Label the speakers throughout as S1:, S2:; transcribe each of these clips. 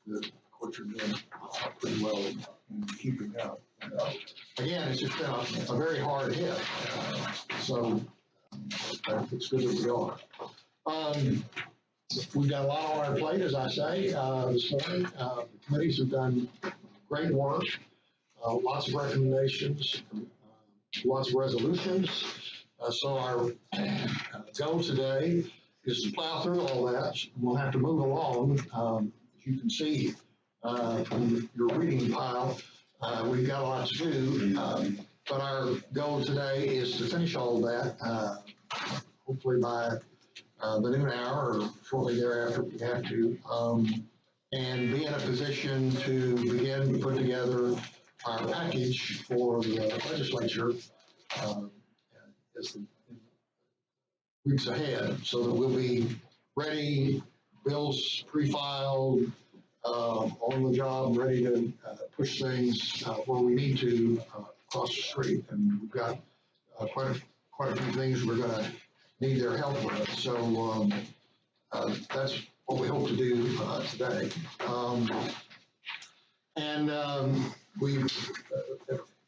S1: the courts are doing pretty well in keeping up. Again, it's just been a very hard hit, so it's good that we are. We've got a lot on our plate, as I say, this morning. The committees have done great work, lots of recommendations, lots of resolutions. So our goal today is to plow through all that. We'll have to move along. As you can see from your reading pile, we've got a lot to do, but our goal today is to finish all of that, hopefully by the noon hour or shortly thereafter if we have to, and be in a position to begin to put together our package for the legislature as the weeks ahead, so that we'll be ready, bills pre-filed, on the job, ready to push things where we need to across the street. And we've got quite a few things we're going to need their help with. So that's what we hope to do today. We've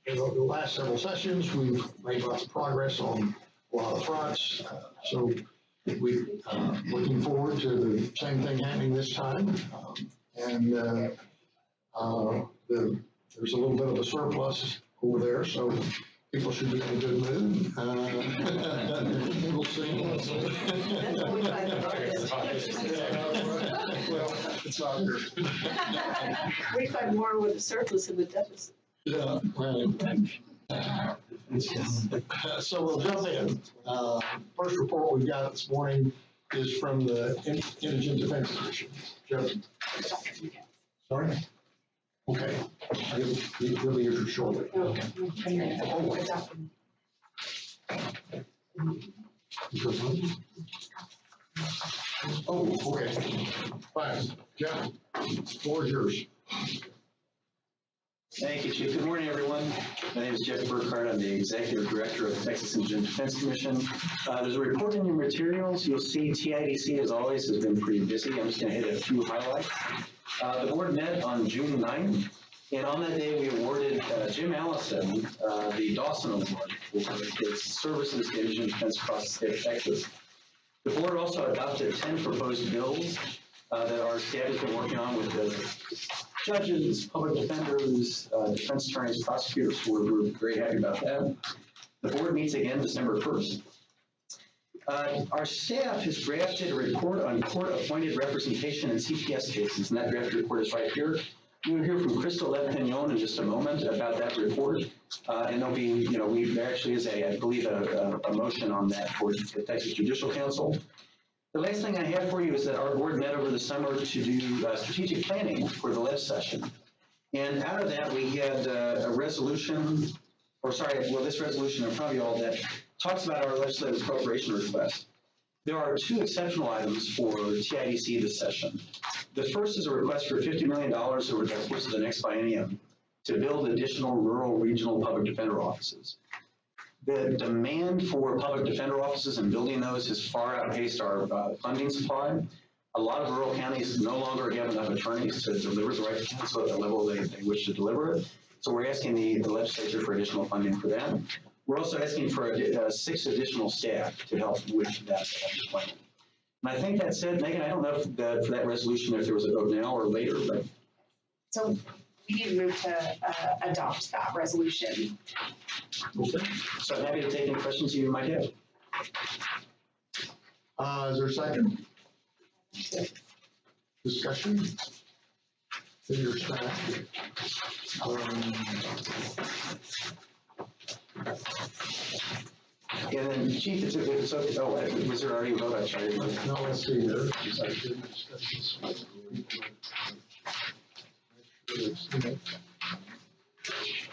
S1: in the last several sessions, we've made lots of progress on a lot of fronts. So we're looking forward to the same thing happening this time. There's a little bit of a surplus over there, so people should be in a good mood. We'll see. Well, it's not there.
S2: We find more with the surplus in the deficit.
S1: Yeah, right. So we'll jump in. First report we've got this morning is from the Indigent Defense Division. Joe. Sorry? Okay. He'll be here shortly. Okay. Oh, okay. Fine. Jeff, the floor is yours.
S3: Thank you, Chief. Good morning, everyone. My name is Jeff Burkhardt. I'm the Executive Director of the Texas Indigent Defense Commission. There's a report in your materials. You'll see TIDC, as always, has been pretty busy. I'm just going to hit a few highlights. The board met on June 9th, and on that day, we awarded Jim Allison the Dawson Award for his services to indigent defense across the state of Texas. The board also adopted 10 proposed bills that our staff has been working on with the judges, public defenders, defense attorneys, prosecutors. We're very happy about that. The board meets again December 1st. Our staff has drafted a report on court-appointed representation in CPS cases, and that draft report is right here. You'll hear from Crystal Lepignon in just a moment about that report, and there'll be, there actually is I believe, a motion on that for the Texas Judicial Council. The last thing I have for you is that our board met over the summer to do strategic planning for the leb session. And out of that, we had a resolution, this resolution, and probably all that, talks about our legislative appropriation request. There are two exceptional items for TIDC this session. The first is a request for $50 million over the course of the next biennium to build additional rural regional public defender offices. The demand for public defender offices and building those has far outpaced our funding supply. A lot of rural counties no longer have enough attorneys to deliver the right to counsel at the level they wish to deliver it. So we're asking the legislature for additional funding for that. We're also asking for 6 additional staff to help with that deployment. And I think that said, Megan, I don't know if for that resolution if there was a vote now or later, but.
S4: So we need to move to adopt that resolution.
S3: Okay. So I'm happy to take any questions you might have.
S1: Is there a second? Discussion? Your staff.
S3: And then, Chief, it's okay. Oh, was there already a vote? I'm sorry.
S1: No, let's see here.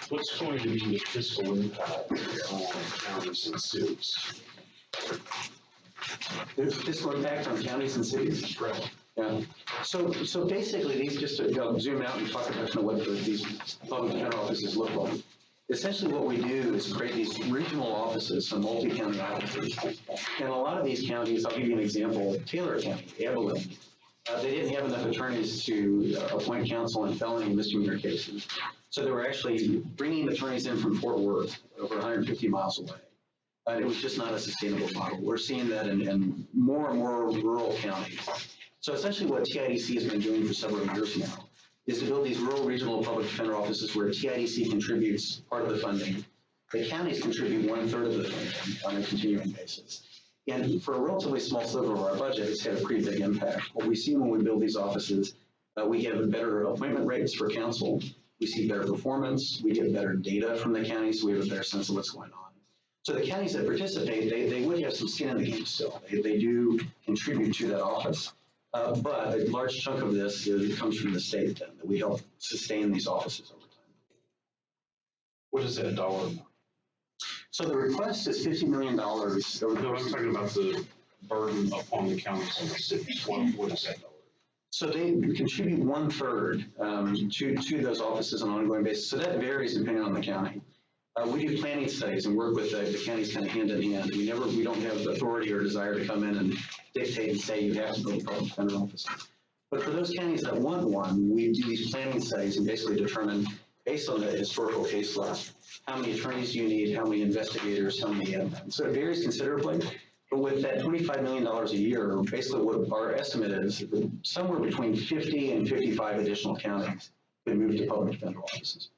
S5: What's going to be the fiscal impact on counties and cities?
S3: There's fiscal impact on counties and cities?
S5: Right.
S3: Yeah. So basically, these just to zoom out and talk about what these public defender offices look like. Essentially, what we do is create these regional offices, some multi-county offices. And a lot of these counties, I'll give you an example: Taylor County, Evelyn, They didn't have enough attorneys to appoint counsel in felony and misdemeanor cases. So they were actually bringing attorneys in from Fort Worth, over 150 miles away. It was just not a sustainable model. We're seeing that in more and more rural counties. So essentially what TIDC has been doing for several years now is to build these rural regional public defender offices where TIDC contributes part of the funding. The counties contribute 1/3 of the funding on a continuing basis. And for a relatively small sliver of our budget, it's had a pretty big impact. What we see when we build these offices, we have better appointment rates for counsel. We see better performance. We get better data from the counties, so we have a better sense of what's going on. So the counties that participate, they would have some skin in the game still. They do contribute to that office. But a large chunk of this comes from the state then, that we help sustain these offices over time.
S5: What is that dollar amount?
S3: So the request is $50 million.
S5: No, I'm talking about the burden upon the counties and the cities. What is that dollar?
S3: So they contribute 1/3 to those offices on an ongoing basis. So that varies depending on the county. We do planning studies and work with the counties kind of hand in hand. We don't have the authority or desire to come in and dictate and say you have to build a public defender office. But for those counties that want one, we do these planning studies and basically determine, based on the historical case law, how many attorneys do you need, how many investigators, how many admins. So it varies considerably. But with that $25 million a year, basically what our estimate is, somewhere between 50 and 55 additional counties could move to public defender offices.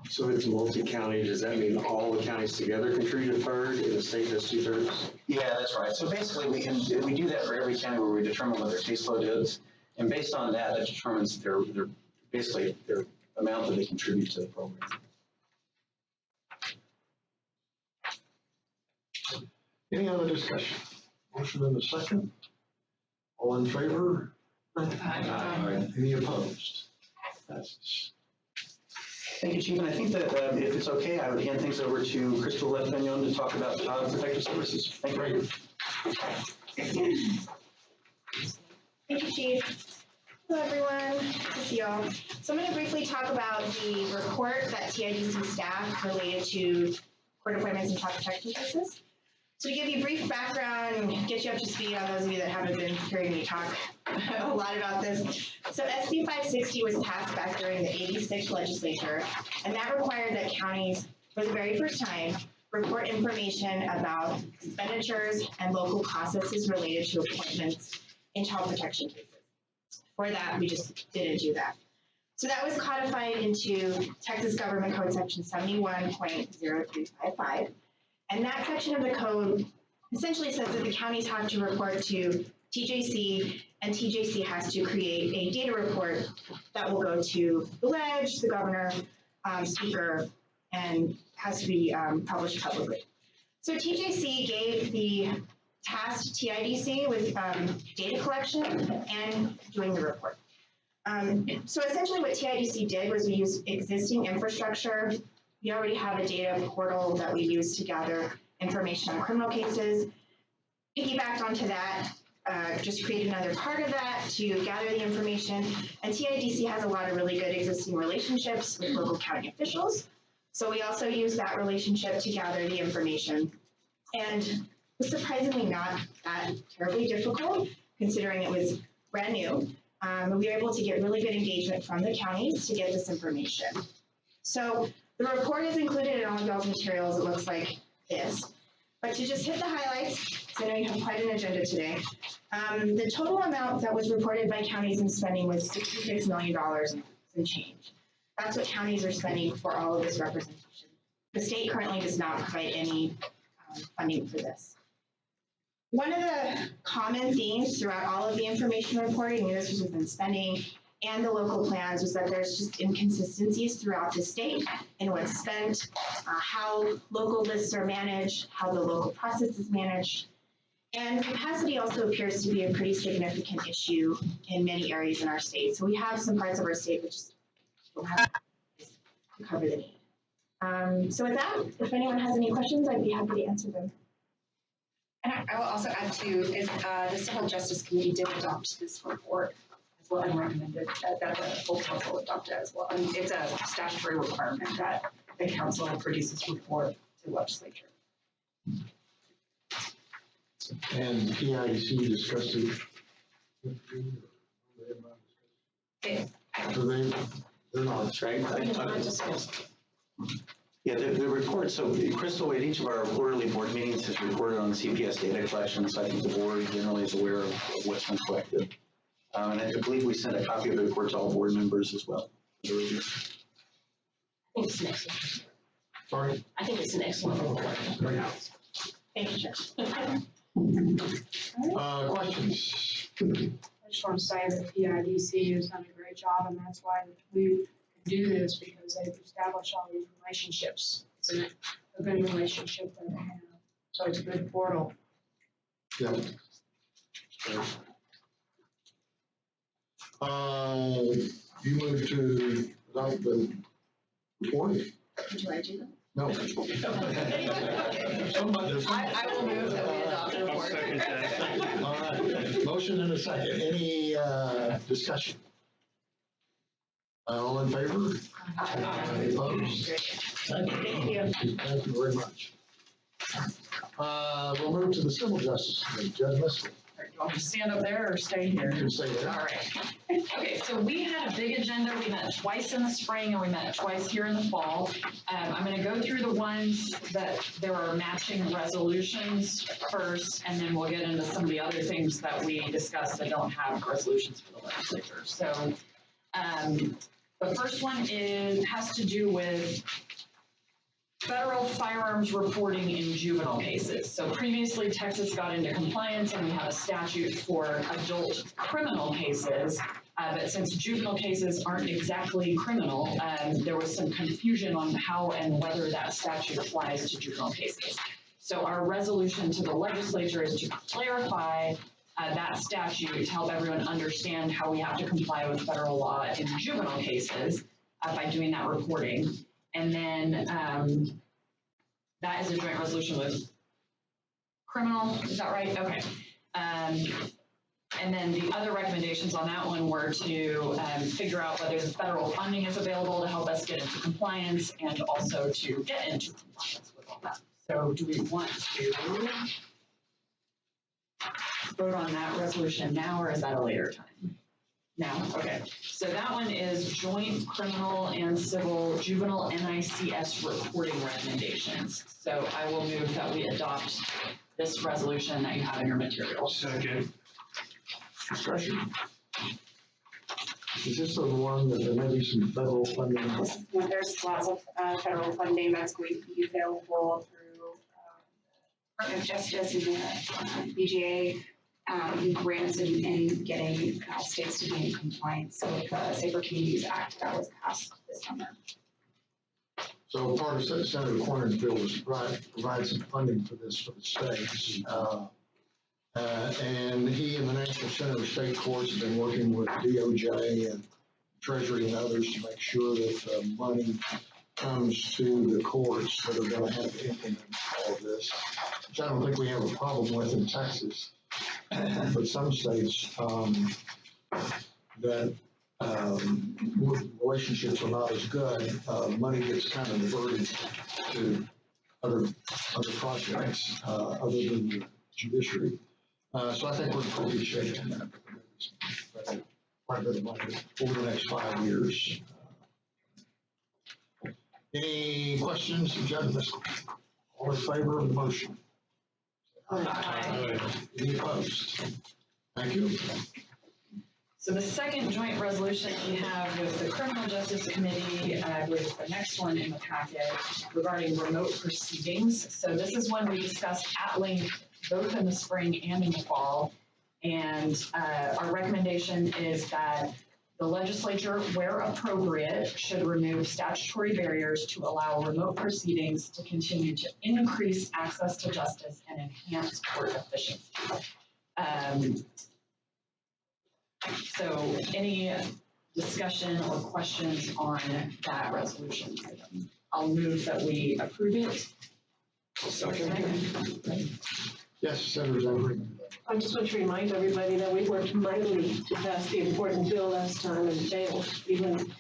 S5: So it's multi-county. Does that mean all the counties together contribute 1/3 and the state does 2/3?
S3: Yeah, that's right. So basically we do that for every county where we determine what their caseload is. And based on that, it determines their amount that they contribute to the program.
S1: Any other discussion? Motion in a second. All in favor?
S2: Aye.
S1: Any opposed? Passes.
S3: Thank you, Chief. And I think that if it's okay, I would hand things over to Crystal Lefagnon to talk about protective services. Thank you.
S4: Thank you, Chief. Hello, everyone. Good to see y'all. So I'm going to briefly talk about the report that TIDC staff related to court appointments and child protection cases. So to give you a brief background and get you up to speed on those of you that haven't been hearing me talk a lot about this. So SB 560 was passed back during the 86 legislature, and that required that counties, for the very first time, report information about expenditures and local processes related to appointments in child protection cases. For that, we just didn't do that. So that was codified into Texas Government Code Section 71.0355. And that section of the code essentially says that the counties have to report to TJC, and TJC has to create a data report that will go to the ledge, the governor, speaker, and has to be published publicly. So TJC gave the task to TIDC with data collection and doing the report. So essentially what TIDC did was we used existing infrastructure. We already have a data portal that we use to gather information on criminal cases. Piggybacked onto that, just create another part of that to gather the information. And TIDC has a lot of really good existing relationships with local county officials. So we also use that relationship to gather the information. And it was surprisingly not that terribly difficult, considering it was brand new. We were able to get really good engagement from the counties to get this information. So the report is included in all of y'all's materials. It looks like this. But to just hit the highlights, because I know you have quite an agenda today, the total amount that was reported by counties in spending was $66 million and change. That's what counties are spending for all of this representation. The state currently does not provide any funding for this. One of the common themes throughout all of the information reporting, and this was within spending and the local plans, was that there's just inconsistencies throughout the state in what's spent, how local lists are managed, how the local process is managed. And capacity also appears to be a pretty significant issue in many areas in our state. So we have some parts of our state that just don't have to cover the need. So with that, if anyone has any questions, I'd be happy to answer them.
S6: And I will also add too, is the Civil Justice Committee did adopt this report as well and recommended that the full council adopt it as well. And it's a statutory requirement that the council produces report to the legislature.
S1: And PIDC discussed it. So they're not.
S3: That's right. Yeah, the report, so Crystal, at each of our quarterly board meetings has reported on CPS data collection, so I think the board generally is aware of what's been collected. And I believe we sent a copy of the report to all board members as well.
S2: I think it's an excellent.
S1: Sorry?
S2: I think it's an excellent report.
S4: Thank you, Judge.
S1: Questions?
S7: I just want to say that PIDC has done a great job, and that's why we do this, because they've established all these relationships. It's a good relationship that they have, so it's a good portal.
S1: Yeah. You move to adopt the report?
S4: Would you like to do that?
S1: No.
S4: I will move that we adopt the report.
S1: All right, motion and a second. Any discussion? All in favor? Any opposed? Thank you. Thank you very much. We'll move to the Civil Justice Committee. Judge Miskel.
S8: Do you want me to stand up there or stay here?
S1: You can say that.
S8: All right. Okay, so we had a big agenda. We met twice in the spring and we met twice here in the fall. I'm going to go through the ones that there are matching resolutions first, and then we'll get into some of the other things that we discussed that don't have resolutions for the legislature. So the first one has to do with federal firearms reporting in juvenile cases. So previously, Texas got into compliance and we have a statute for adult criminal cases. But since juvenile cases aren't exactly criminal, there was some confusion on how and whether that statute applies to juvenile cases. So our resolution to the legislature is to clarify that statute to help everyone understand how we have to comply with federal law in juvenile cases by doing that reporting. And then that is a joint resolution with criminal, is that right? Okay. And then the other recommendations on that one were to figure out whether the federal funding is available to help us get into compliance and also to get into compliance with all that. So do we want to vote on that resolution now, or is that a later time? Now, okay. So that one is joint criminal and civil juvenile NICS reporting recommendations. So I will move that we adopt this resolution that you have in your materials.
S5: Second.
S1: Discussion. Is this the one that there may be some federal funding?
S6: There's lots of federal funding that's going to be available through Department of Justice and the BGA. Grants and getting states to be in compliance with the Safer Communities Act that was passed this summer.
S1: So part of Senator Cornyn's bill was to provide some funding for this for the states. And he and the National Center of State Courts have been working with DOJ and Treasury and others to make sure that money comes to the courts that are going to have to implement all of this, which I don't think we have a problem with in Texas. But some states that relationships are not as good, money gets kind of diverted to other projects other than the judiciary. So I think we're in pretty good shape in that. Quite a bit of money over the next 5 years. Any questions, Judge Miskel? All in favor of the motion?
S8: Aye.
S1: Any opposed? Thank you.
S8: So the second joint resolution we have with the Criminal Justice Committee, with the next one in the packet regarding remote proceedings. So this is one we discussed at length both in the spring and in the fall. And our recommendation is that the legislature, where appropriate, should remove statutory barriers to allow remote proceedings to continue to increase access to justice and enhance court efficiency. So any discussion or questions on that resolution item? I'll move that we approve it.
S1: Second. Yes, Senator Zachary.
S9: I just want to remind everybody that we worked mightily to pass the important bill last time and failed. Even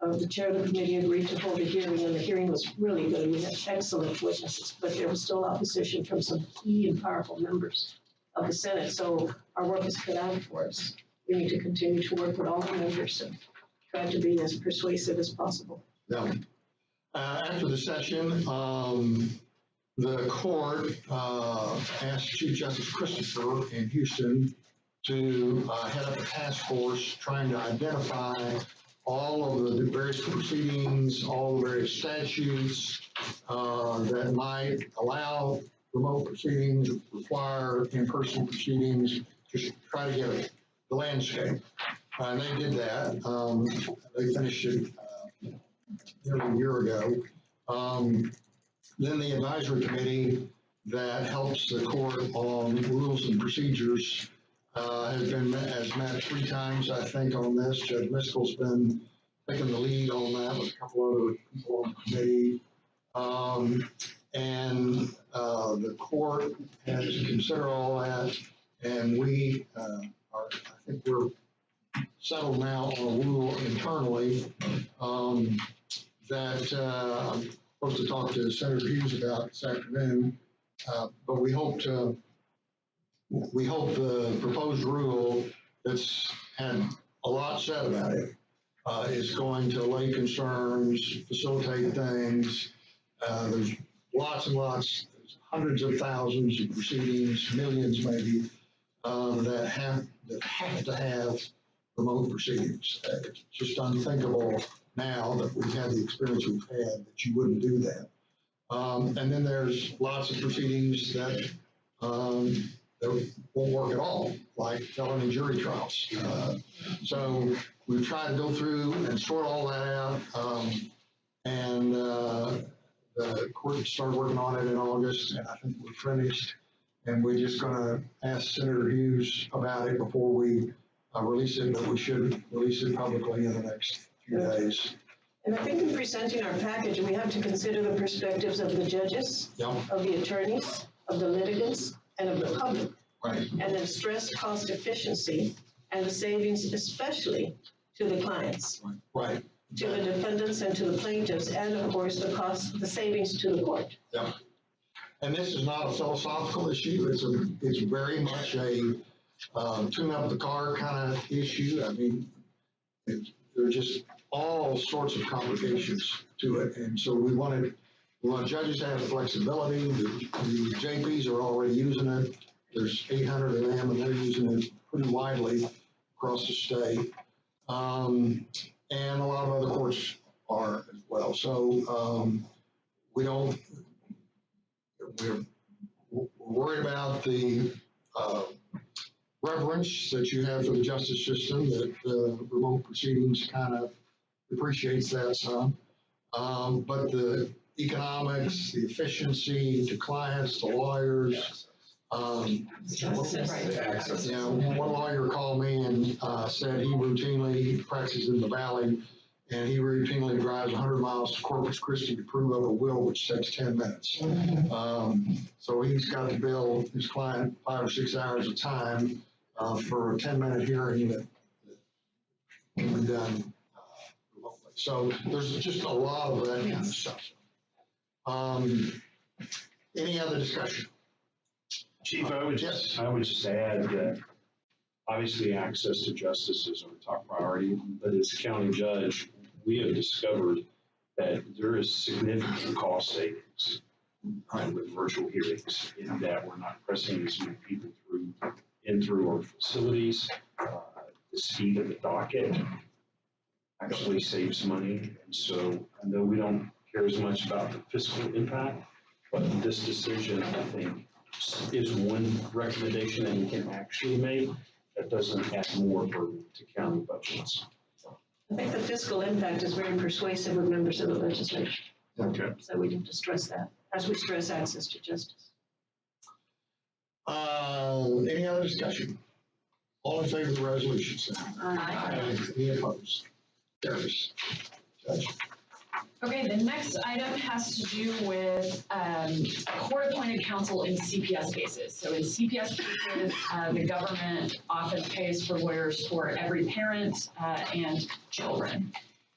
S9: the chair of the committee agreed to hold a hearing, and the hearing was really good. We had excellent witnesses, but there was still opposition from some key and powerful members. of the Senate. So our work is cut out for us. We need to continue to work with all the members and try to be as persuasive as possible.
S1: Yeah. After the session, the court asked Chief Justice Christopher in Houston to head up a task force trying to identify all of the various proceedings, all the various statutes that might allow remote proceedings, require in-person proceedings, just try to get the landscape. And they did that. They finished it nearly a year ago. Then the advisory committee that helps the court on rules and procedures has met 3 times, I think, on this. Judge Miskell's been taking the lead on that with a couple other people on the committee. And the court has considered all that, and we I think we're settled now on a rule internally that I'm supposed to talk to Senator Hughes about this afternoon, but we hope the proposed rule that's had a lot said about it is going to allay concerns, facilitate things. There's lots and lots, hundreds of thousands of proceedings, millions maybe, that have to have remote proceedings. It's just unthinkable now that we've had the experience we've had that you wouldn't do that. And then there's lots of proceedings that that won't work at all, like felony jury trials. So we've tried to go through and sort all that out, and the court started working on it in August, and I think we're finished. And we're just going to ask Senator Hughes about it before we release it, but we should release it publicly in the next few days.
S9: And I think in presenting our package, we have to consider the perspectives of the judges, of the attorneys, of the litigants, and of the public.
S1: Right.
S9: And then stress cost efficiency and the savings, especially to the clients.
S1: Right.
S9: To the defendants and to the plaintiffs, and of course, the savings to the court.
S1: Yeah. And this is not a philosophical issue. It's very much a tune up the car kind of issue. I mean, there are just all sorts of complications to it. And so we want judges to have flexibility. The JPs are already using it. There's 800 of them, and they're using it pretty widely across the state. And a lot of other courts are as well. So we're worried about the reverence that you have for the justice system, that remote proceedings kind of appreciates that some. But the economics, the efficiency to clients, to lawyers. One lawyer called me and said he routinely practices in the Valley, and he routinely drives 100 miles to Corpus Christi to prove up a will, which takes 10 minutes. So he's got to bill his client 5 or 6 hours of time for a 10-minute hearing that can be done remotely. So there's just a lot of that kind of stuff. Any other discussion?
S5: Chief, I would just add that obviously access to justice is our top priority, but as a county judge, we have discovered that there is significant cost savings with virtual hearings, in that we're not pressing as many people through our facilities. The speed of the docket actually saves money, and so I know we don't care as much about the fiscal impact, but this decision, I think, is one recommendation that you can actually make that doesn't add more burden to county budgets.
S9: I think the fiscal impact is very persuasive with members of the legislature.
S1: Okay.
S9: So we need to stress that as we stress access to justice.
S1: Any other discussion? All in favor of the resolution, say aye. Any opposed? Carries. Judge.
S8: Okay, the next item has to do with court-appointed counsel in CPS cases. So in CPS cases, the government often pays for lawyers for every parent and children.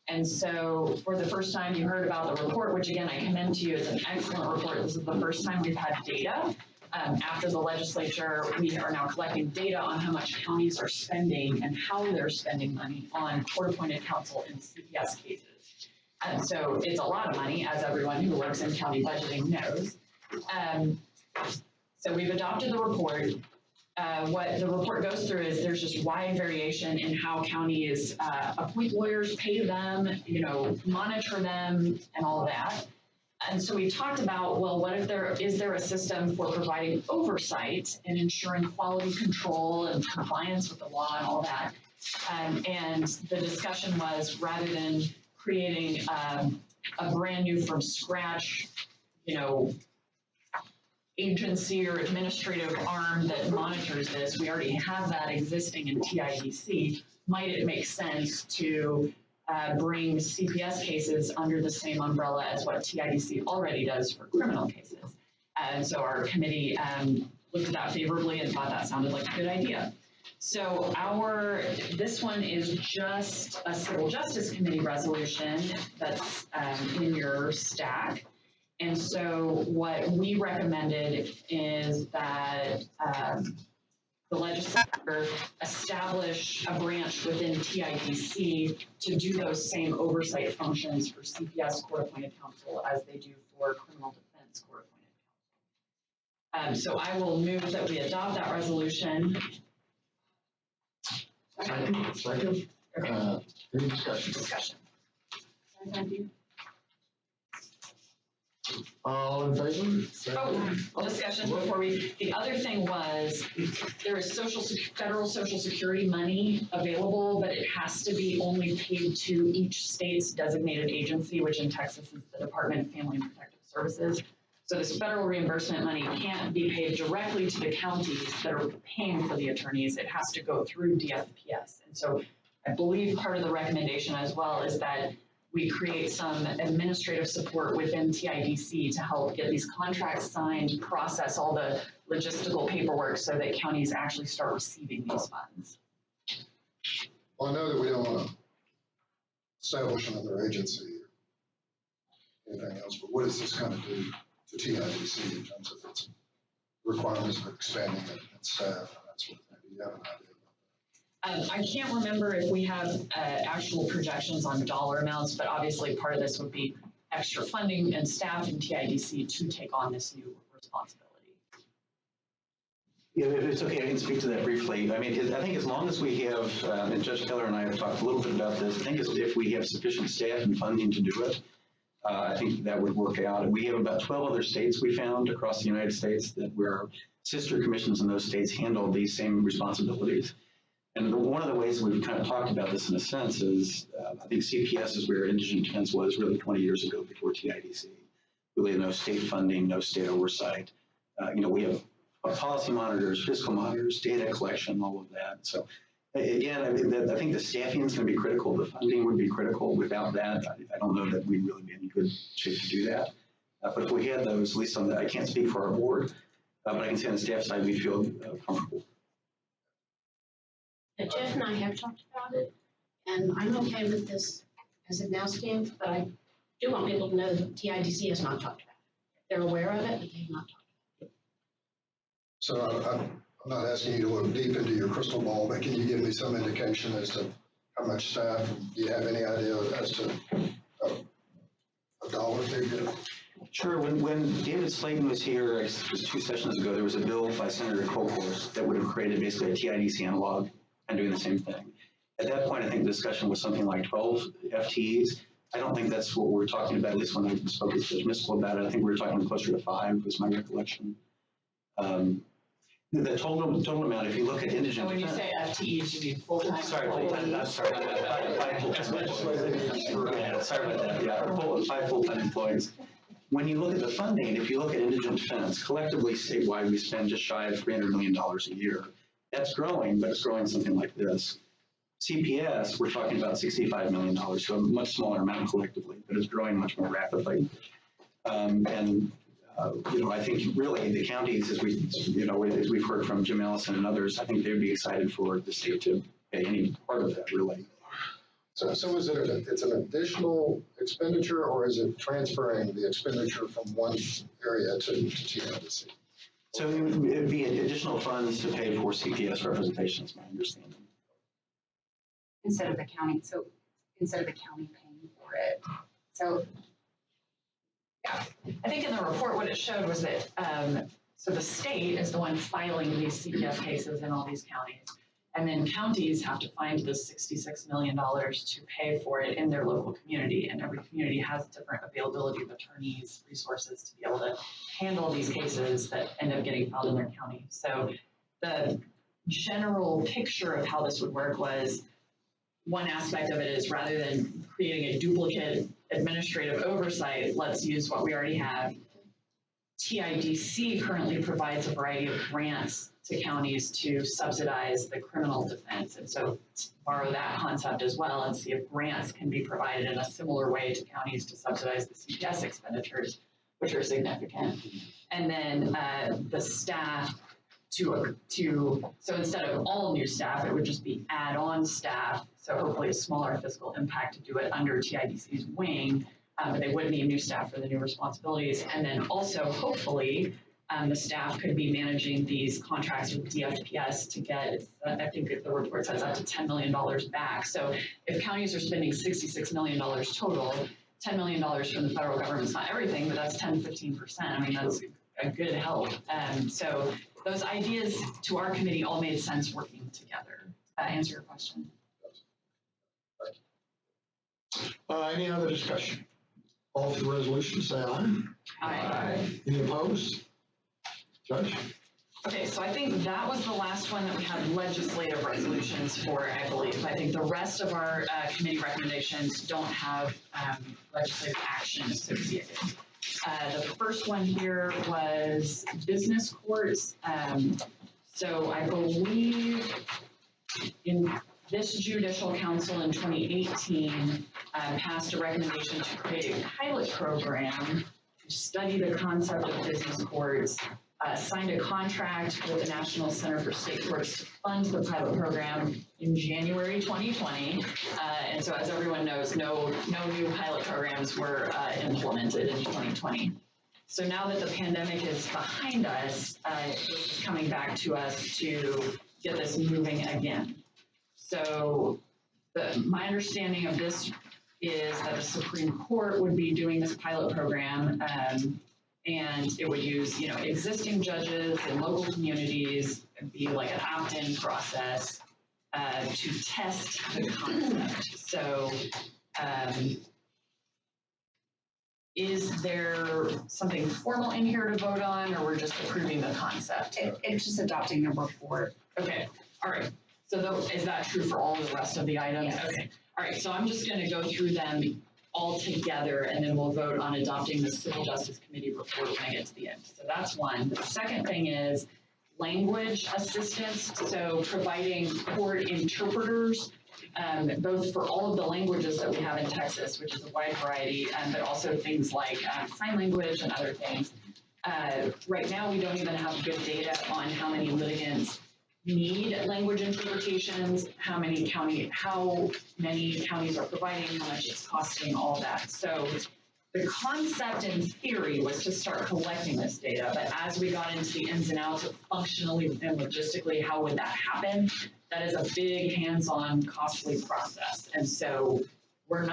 S8: And so for the first time, you heard about the report, which again, I commend to you as an excellent report. This is the first time we've had data after the legislature, we are now collecting data on how much counties are spending and how they're spending money on court-appointed counsel in CPS cases. And so it's a lot of money, as everyone who works in county budgeting knows. So we've adopted the report. What the report goes through is there's just wide variation in how counties appoint lawyers, pay them, monitor them, and all of that. And so we talked about, well, what if is there a system for providing oversight and ensuring quality control and compliance with the law and all that? And the discussion was, rather than creating a brand new from scratch, agency or administrative arm that monitors this, we already have that existing in TIDC. Might it make sense to bring CPS cases under the same umbrella as what TIDC already does for criminal cases? And so our committee looked at that favorably and thought that sounded like a good idea. So this one is just a Civil Justice Committee resolution that's in your stack. And so what we recommended is that the legislature establish a branch within TIDC to do those same oversight functions for CPS court-appointed counsel as they do for criminal defense court-appointed counsel. So I will move that we adopt that resolution.
S1: Second. Any discussion?
S8: Discussion.
S1: All in favor?
S8: Oh, discussion before the other thing was, there is federal Social Security money available, but it has to be only paid to each state's designated agency, which in Texas is the Department of Family and Protective Services. So this federal reimbursement money can't be paid directly to the counties that are paying for the attorneys. It has to go through DFPS. And so I believe part of the recommendation as well is that we create some administrative support within TIDC to help get these contracts signed, process all the logistical paperwork so that counties actually start receiving these funds.
S10: Well, I know that we don't want to establish another agency or anything else, but what does this kind of do to TIDC in terms of its requirements for expanding its staff and that sort of thing? Do you have an idea?
S8: I can't remember if we have actual projections on dollar amounts, but obviously part of this would be extra funding and staff in TIDC to take on this new responsibility.
S3: Yeah, if it's okay, I can speak to that briefly. I mean, I think as long as we have, and Judge Keller and I have talked a little bit about this, I think if we have sufficient staff and funding to do it, I think that would work out. We have about 12 other states we found across the United States that where sister commissions in those states handle these same responsibilities. And one of the ways we've kind of talked about this in a sense is, I think CPS is where indigent defense was really 20 years ago before TIDC. Really no state funding, no state oversight. We have policy monitors, fiscal monitors, data collection, all of that. So again, I think the staffing is going to be critical. The funding would be critical. Without that, I don't know that we'd really be in good shape to do that. But if we had those, at least on I can't speak for our board, but I can say on the staff side, we feel comfortable.
S2: Jeff and I have talked about it, and I'm okay with this as it now stands, but I do want people to know that TIDC has not talked about it. They're aware of it, but they've not talked about it.
S10: So I'm not asking you to look deep into your crystal ball, but can you give me some indication as to how much staff? Do you have any idea as to a dollar figure?
S3: Sure. When David Slayton was here, it was 2 sessions ago, there was a bill by Senator Colhorst that would have created basically a TIDC analog and doing the same thing. At that point, I think the discussion was something like 12 FTEs. I don't think that's what we're talking about, at least when I spoke with Judge Miskell about it. I think we were talking closer to 5 was my recollection. The total amount, if you look at indigent
S8: When you say FTEs, you mean full-time?
S3: Sorry, I'm sorry. 5 full-time employees. Sorry about that. Yeah, 5 full-time employees. When you look at the funding, if you look at indigent defense, collectively statewide, we spend just shy of $300 million a year. That's growing, but it's growing something like this. CPS, we're talking about $65 million, so a much smaller amount collectively, but it's growing much more rapidly. I think really the counties, as we've heard from Jim Allison and others, I think they'd be excited for the state to pay any part of that, really.
S10: So is it's an additional expenditure, or is it transferring the expenditure from one area to TIDC?
S3: So it'd be additional funds to pay for CPS representation, is my understanding.
S6: Instead of the county paying for it. So,
S8: I think in the report, what it showed was that, so the state is the one filing these CPS cases in all these counties. And then counties have to find the $66 million to pay for it in their local community. And every community has different availability of attorneys, resources to be able to handle these cases that end up getting filed in their county. So the general picture of how this would work was, one aspect of it is, rather than creating a duplicate administrative oversight, let's use what we already have. TIDC currently provides a variety of grants to counties to subsidize the criminal defense. And so borrow that concept as well and see if grants can be provided in a similar way to counties to subsidize the CPS expenditures, which are significant. And then the staff so instead of all new staff, it would just be add-on staff. So hopefully a smaller fiscal impact to do it under TIDC's wing. But they would need new staff for the new responsibilities. And then also, hopefully, the staff could be managing these contracts with DFPS to get, I think the report says, up to $10 million back. So if counties are spending $66 million total, $10 million from the federal government is not everything, but that's 10–15%. I mean, that's a good help. So those ideas to our committee all made sense working together. Does that answer your question?
S1: Any other discussion? All for the resolution, say aye.
S8: Aye.
S1: Any opposed? Judge?
S8: Okay, so I think that was the last one that we had legislative resolutions for, I believe. I think the rest of our committee recommendations don't have legislative action associated. The first one here was business courts. So I believe in this judicial council in 2018 passed a recommendation to create a pilot program to study the concept of business courts, signed a contract with the National Center for State Courts to fund the pilot program in January 2020. And so as everyone knows, no new pilot programs were implemented in 2020. So now that the pandemic is behind us, this is coming back to us to get this moving again. So my understanding of this is that the Supreme Court would be doing this pilot program, and it would use, existing judges in local communities, and be like an opt-in process to test the concept. So is there something formal in here to vote on, or we're just approving the concept?
S6: It's just adopting the report.
S8: Okay, all right. So is that true for all the rest of the items?
S6: Yes.
S8: Okay, all right, so I'm just gonna go through them all together and then we'll vote on adopting the Civil Justice Committee report when I get to the end. So that's one. The second thing is language assistance. So providing court interpreters, both for all of the languages that we have in Texas, which is a wide variety, but also things like sign language and other things. Right now, we don't even have good data on how many litigants need language interpretations, how many counties are providing, how much it's costing, all that. So the concept in theory was to start collecting this data, but as we got into the ins and outs of functionally and logistically, how would that happen? That is a big hands-on, costly process. And so what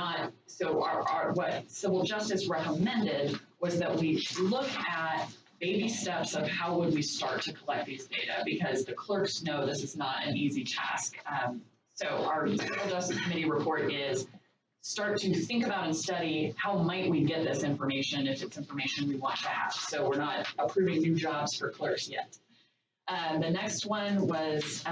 S8: Civil Justice recommended was that we look at baby steps of how would we start to collect these data, because the clerks know this is not an easy task. So our Civil Justice Committee report is start to think about and study how might we get this information if it's information we want to have. So we're not approving new jobs for clerks yet. The next one was,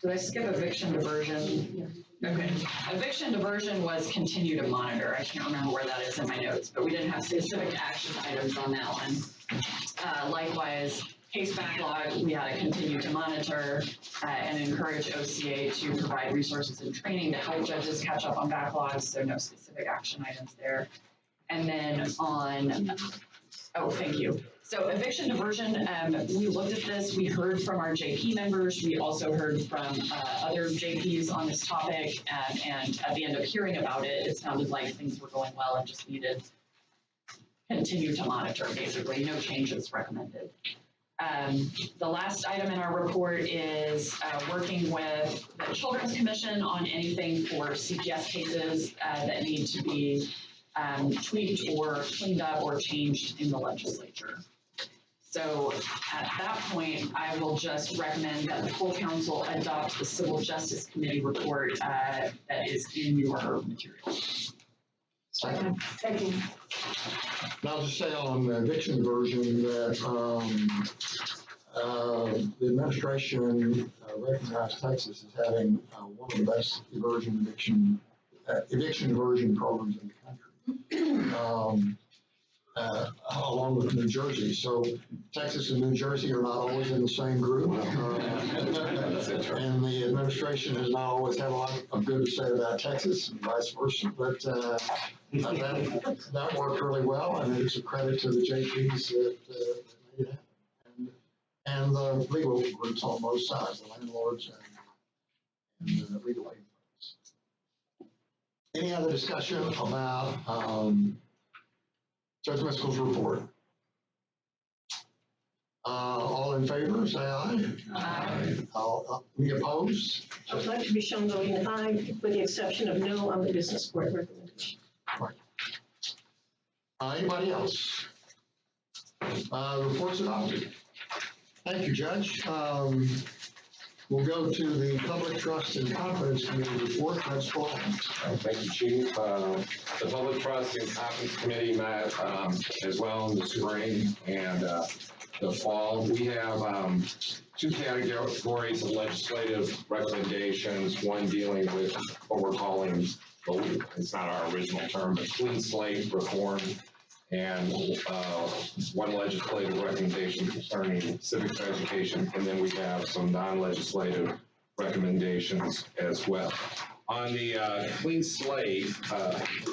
S8: did I skip eviction diversion? Okay. Eviction diversion was continue to monitor. I can't remember where that is in my notes, but we didn't have specific action items on that one. Likewise, case backlog, we had to continue to monitor and encourage OCA to provide resources and training to help judges catch up on backlogs, so no specific action items there. And then on, oh, thank you. So eviction diversion, we looked at this, we heard from our JP members, we also heard from other JPs on this topic, and at the end of hearing about it, it sounded like things were going well and just needed continue to monitor, basically, no changes recommended. The last item in our report is working with the Children's Commission on anything for CPS cases that need to be tweaked or cleaned up or changed in the legislature. So at that point, I will just recommend that the full council adopt the Civil Justice Committee report that is in your materials.
S1: Second. Now, to say on the eviction diversion that the administration recognized Texas as having one of the best eviction diversion programs in the country, along with New Jersey. So Texas and New Jersey are not always in the same group. And the administration has not always had a lot of good to say about Texas and vice versa. But that worked really well, and it's a credit to the JPs that made it happen. And the legal groups on both sides, the landlords and the legal aid firms. Any other discussion about Judge Miskel's report? All in favor, say aye.
S8: Aye.
S1: Any opposed?
S9: I would like to be shown voting aye, with the exception of no on the business court recommendation.
S1: Anybody else? Reports adopted. Thank you, Judge. We'll go to the Public Trust and Confidence Committee report. Judge Florence.
S11: Thank you, Chief. The Public Trust and Confidence Committee met as well in the spring and the fall. We have two categories of legislative recommendations, one dealing with what we're calling, it's not our original term, but clean slate reform, and one legislative recommendation concerning civics education, and then we have some non-legislative recommendations as well. On the clean slate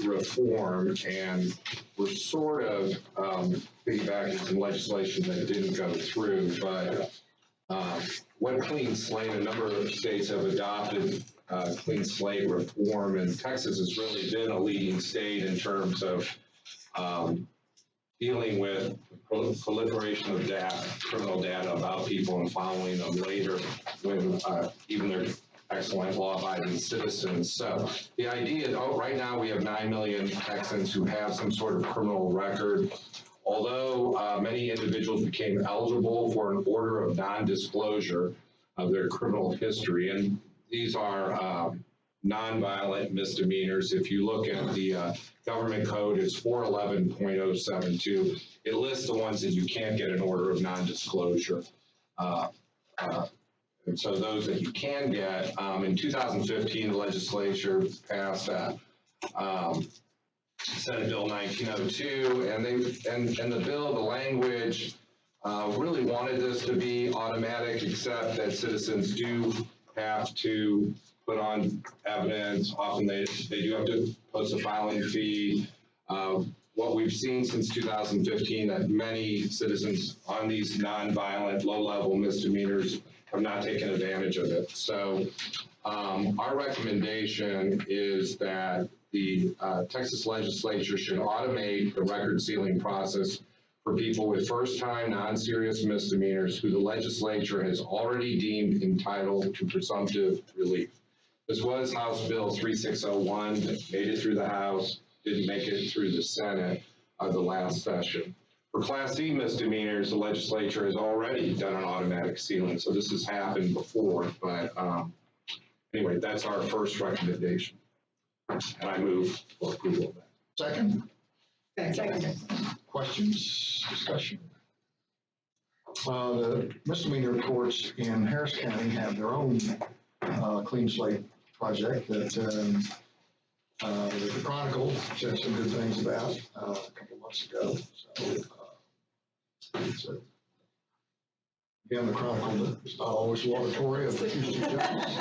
S11: reform, and we're sort of piggybacking some legislation that didn't go through, but what clean slate, a number of states have adopted clean slate reform, and Texas has really been a leading state in terms of dealing with proliferation of data, criminal data about people and following them later when even they're excellent law-abiding citizens. So the idea, right now we have 9 million Texans who have some sort of criminal record. Although many individuals became eligible for an order of non-disclosure of their criminal history, and these are nonviolent misdemeanors. If you look at the government code, it's 411.072. It lists the ones that you can't get an order of non-disclosure. And so those that you can get, in 2015, the legislature passed Senate Bill 1902, and the bill, the language really wanted this to be automatic, except that citizens do have to put on evidence. Often they do have to post a filing fee. What we've seen since 2015, that many citizens on these nonviolent, low-level misdemeanors have not taken advantage of it. So our recommendation is that the Texas legislature should automate the record sealing process for people with first-time non-serious misdemeanors who the legislature has already deemed entitled to presumptive relief. This was House Bill 3601 that made it through the House, didn't make it through the Senate the last session. For Class C misdemeanors, the legislature has already done an automatic sealing, so this has happened before, but anyway, that's our first recommendation. And I move for approval of that.
S1: Second?
S9: Second.
S1: Questions, discussion? The misdemeanor courts in Harris County have their own clean slate project that the Chronicle said some good things about a couple months ago. So, again, the Chronicle is not always laudatory of the Houston Judges.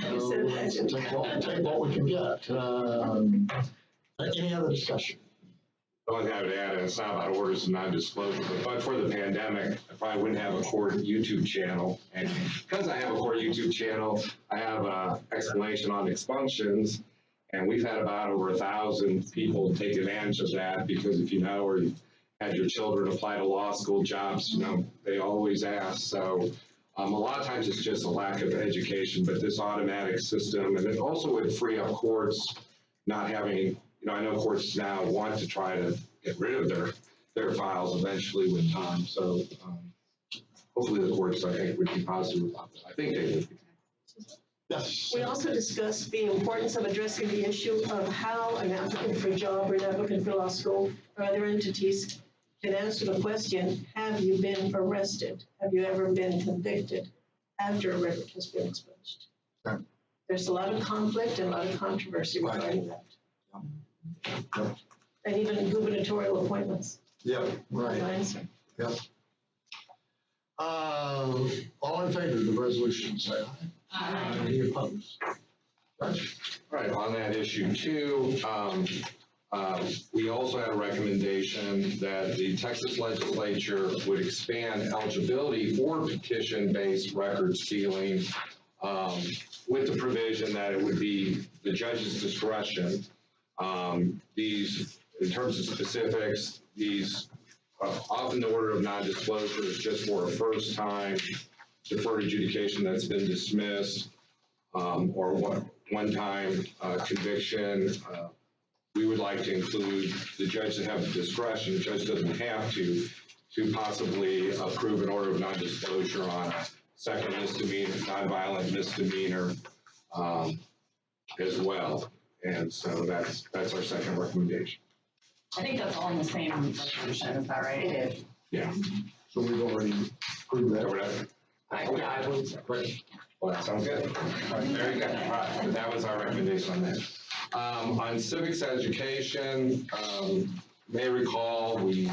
S1: So take what we can get. Any other discussion?
S11: The only thing I would add, and it's not about orders of non-disclosure, but for the pandemic, I probably wouldn't have a court YouTube channel. And because I have a court YouTube channel, I have an explanation on expunctions. And we've had about over 1,000 people take advantage of that because if you know, or you've had your children apply to law school jobs, you know, they always ask. So a lot of times it's just a lack of education, but this automatic system, and it also would free up courts not having, you know, I know courts now want to try to get rid of their files eventually with time. So hopefully the courts, I think, would be positive about that. I think they would be.
S1: Yes.
S9: We also discussed the importance of addressing the issue of how an applicant for a job or an applicant for law school or other entities can answer the question, have you been arrested? Have you ever been convicted after a record has been expunged?
S1: Okay.
S9: There's a lot of conflict and a lot of controversy regarding that.
S1: Yep.
S9: And even gubernatorial appointments.
S1: Yep, right.
S9: Answer.
S1: Yep. All in favor of the resolution, say aye.
S8: Aye.
S1: Any opposed? Right.
S11: Right, on that issue too, we also had a recommendation that the Texas legislature would expand eligibility for petition-based record sealing with the provision that it would be the judge's discretion. These, in terms of specifics, these often the order of non-disclosure is just for a first-time deferred adjudication that's been dismissed or one-time conviction. We would like to include the judge that have the discretion. The judge doesn't have to possibly approve an order of non-disclosure on a second misdemeanor, nonviolent misdemeanor as well. And so that's our second recommendation.
S8: I think that's all in the same resolution, is that right?
S2: It is.
S11: Yeah.
S1: So we've already approved that.
S11: Okay.
S2: I believe so.
S11: Great. Well, that sounds good. All right, very good. All right, so that was our recommendation on that. On civics education, may recall we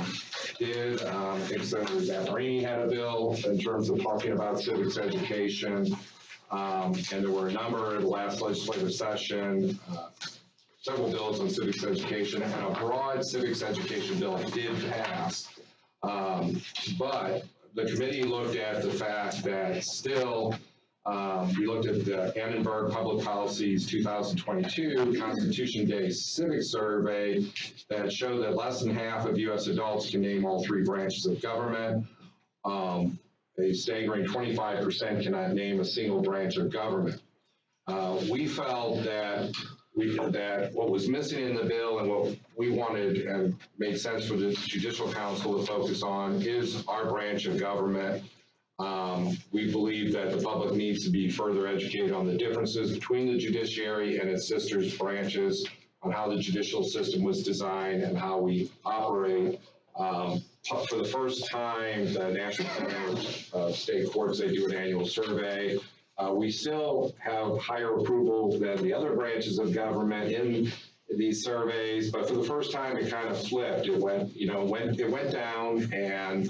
S11: did, I think Senator Diverting had a bill in terms of talking about civics education. And there were a number in the last legislative session, several bills on civics education, and a broad civics education bill did pass. But the committee looked at the fact that still, we looked at the Annenberg Public Policy's 2022 Constitution Days Civics Survey that showed that less than half of U.S. adults can name all three branches of government. A staggering 25% cannot name a single branch of government. We felt that what was missing in the bill and what we wanted and made sense for the Judicial Council to focus on is our branch of government. We believe that the public needs to be further educated on the differences between the judiciary and its sisters branches, on how the judicial system was designed and how we operate. For the first time, the National Center of State Courts, they do an annual survey. We still have higher approval than the other branches of government in these surveys, but for the first time, it kind of flipped. It went down, and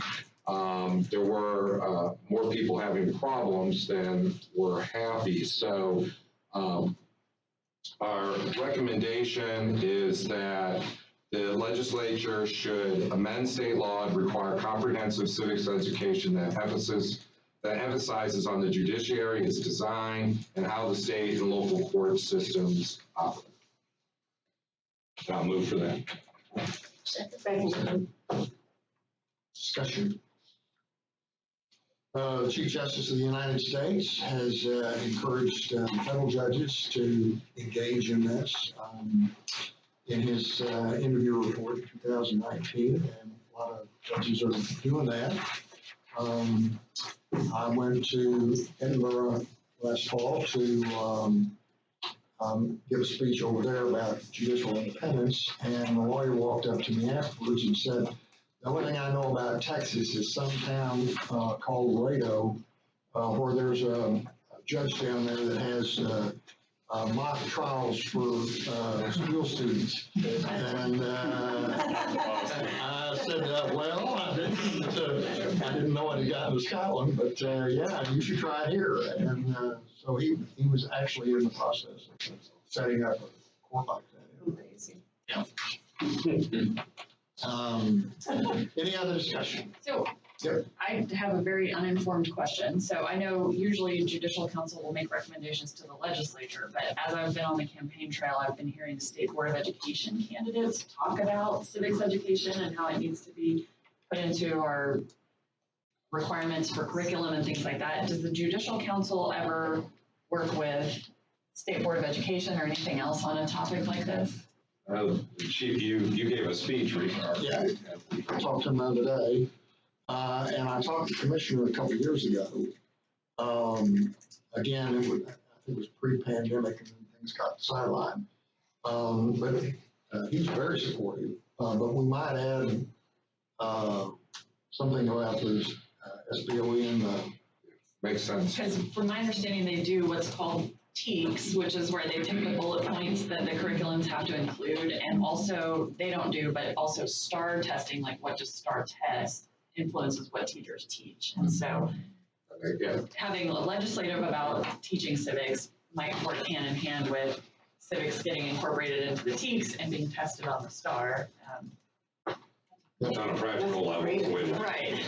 S11: there were more people having problems than were happy. So our recommendation is that the legislature should amend state law and require comprehensive civics education that emphasizes on the judiciary, its design, and how the state and local court systems operate. I'll move for that.
S2: Second.
S1: Discussion. The Chief Justice of the United States has encouraged federal judges to engage in this in his interview report in 2019, and a lot of judges are doing that. I went to Edinburgh last fall to give a speech over there about judicial independence, and the lawyer walked up to me afterwards and said, the only thing I know about Texas is some town called Laredo, where there's a judge down there that has mock trials for school students. And I said, well, I didn't know it had gotten to Scotland, but yeah, you should try it here. And so he was actually in the process of setting up a court like that.
S6: Amazing.
S1: Yeah. Any other discussion?
S8: So I have a very uninformed question. So I know usually judicial council will make recommendations to the legislature, but as I've been on the campaign trail, I've been hearing the State Board of Education candidates talk about civics education and how it needs to be put into our requirements for curriculum and things like that. Does the judicial council ever work with State Board of Education or anything else on a topic like this?
S11: Chief, you gave a speech regarding.
S1: Yeah, I talked to him the other day, and I talked to the commissioner a couple of years ago. Again, I think it was pre-pandemic and then things got sidelined. But he's very supportive. But we might add something about those SBOE and
S11: Makes sense.
S8: Because from my understanding, they do what's called TEACs, which is where they take the bullet points that the curriculums have to include, and also, they don't do, but also STAR testing, like what does STAR test influences what teachers teach. And so having a legislative about teaching civics might work hand in hand with civics getting incorporated into the TEACs and being tested on the STAR.
S11: On a practical level.
S8: Right.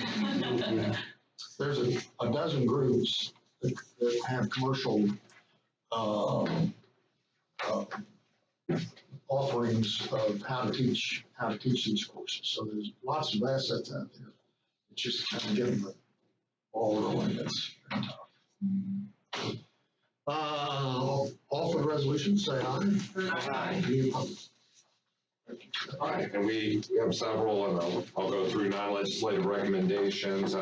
S1: there's a dozen groups that have commercial offerings of how to teach these courses. So there's lots of assets out there. It's just kind of getting the ball rolling. That's very tough. All for the resolution, say aye.
S8: Aye.
S1: Any opposed?
S11: All right, and we have several, and I'll go through non-legislative recommendations.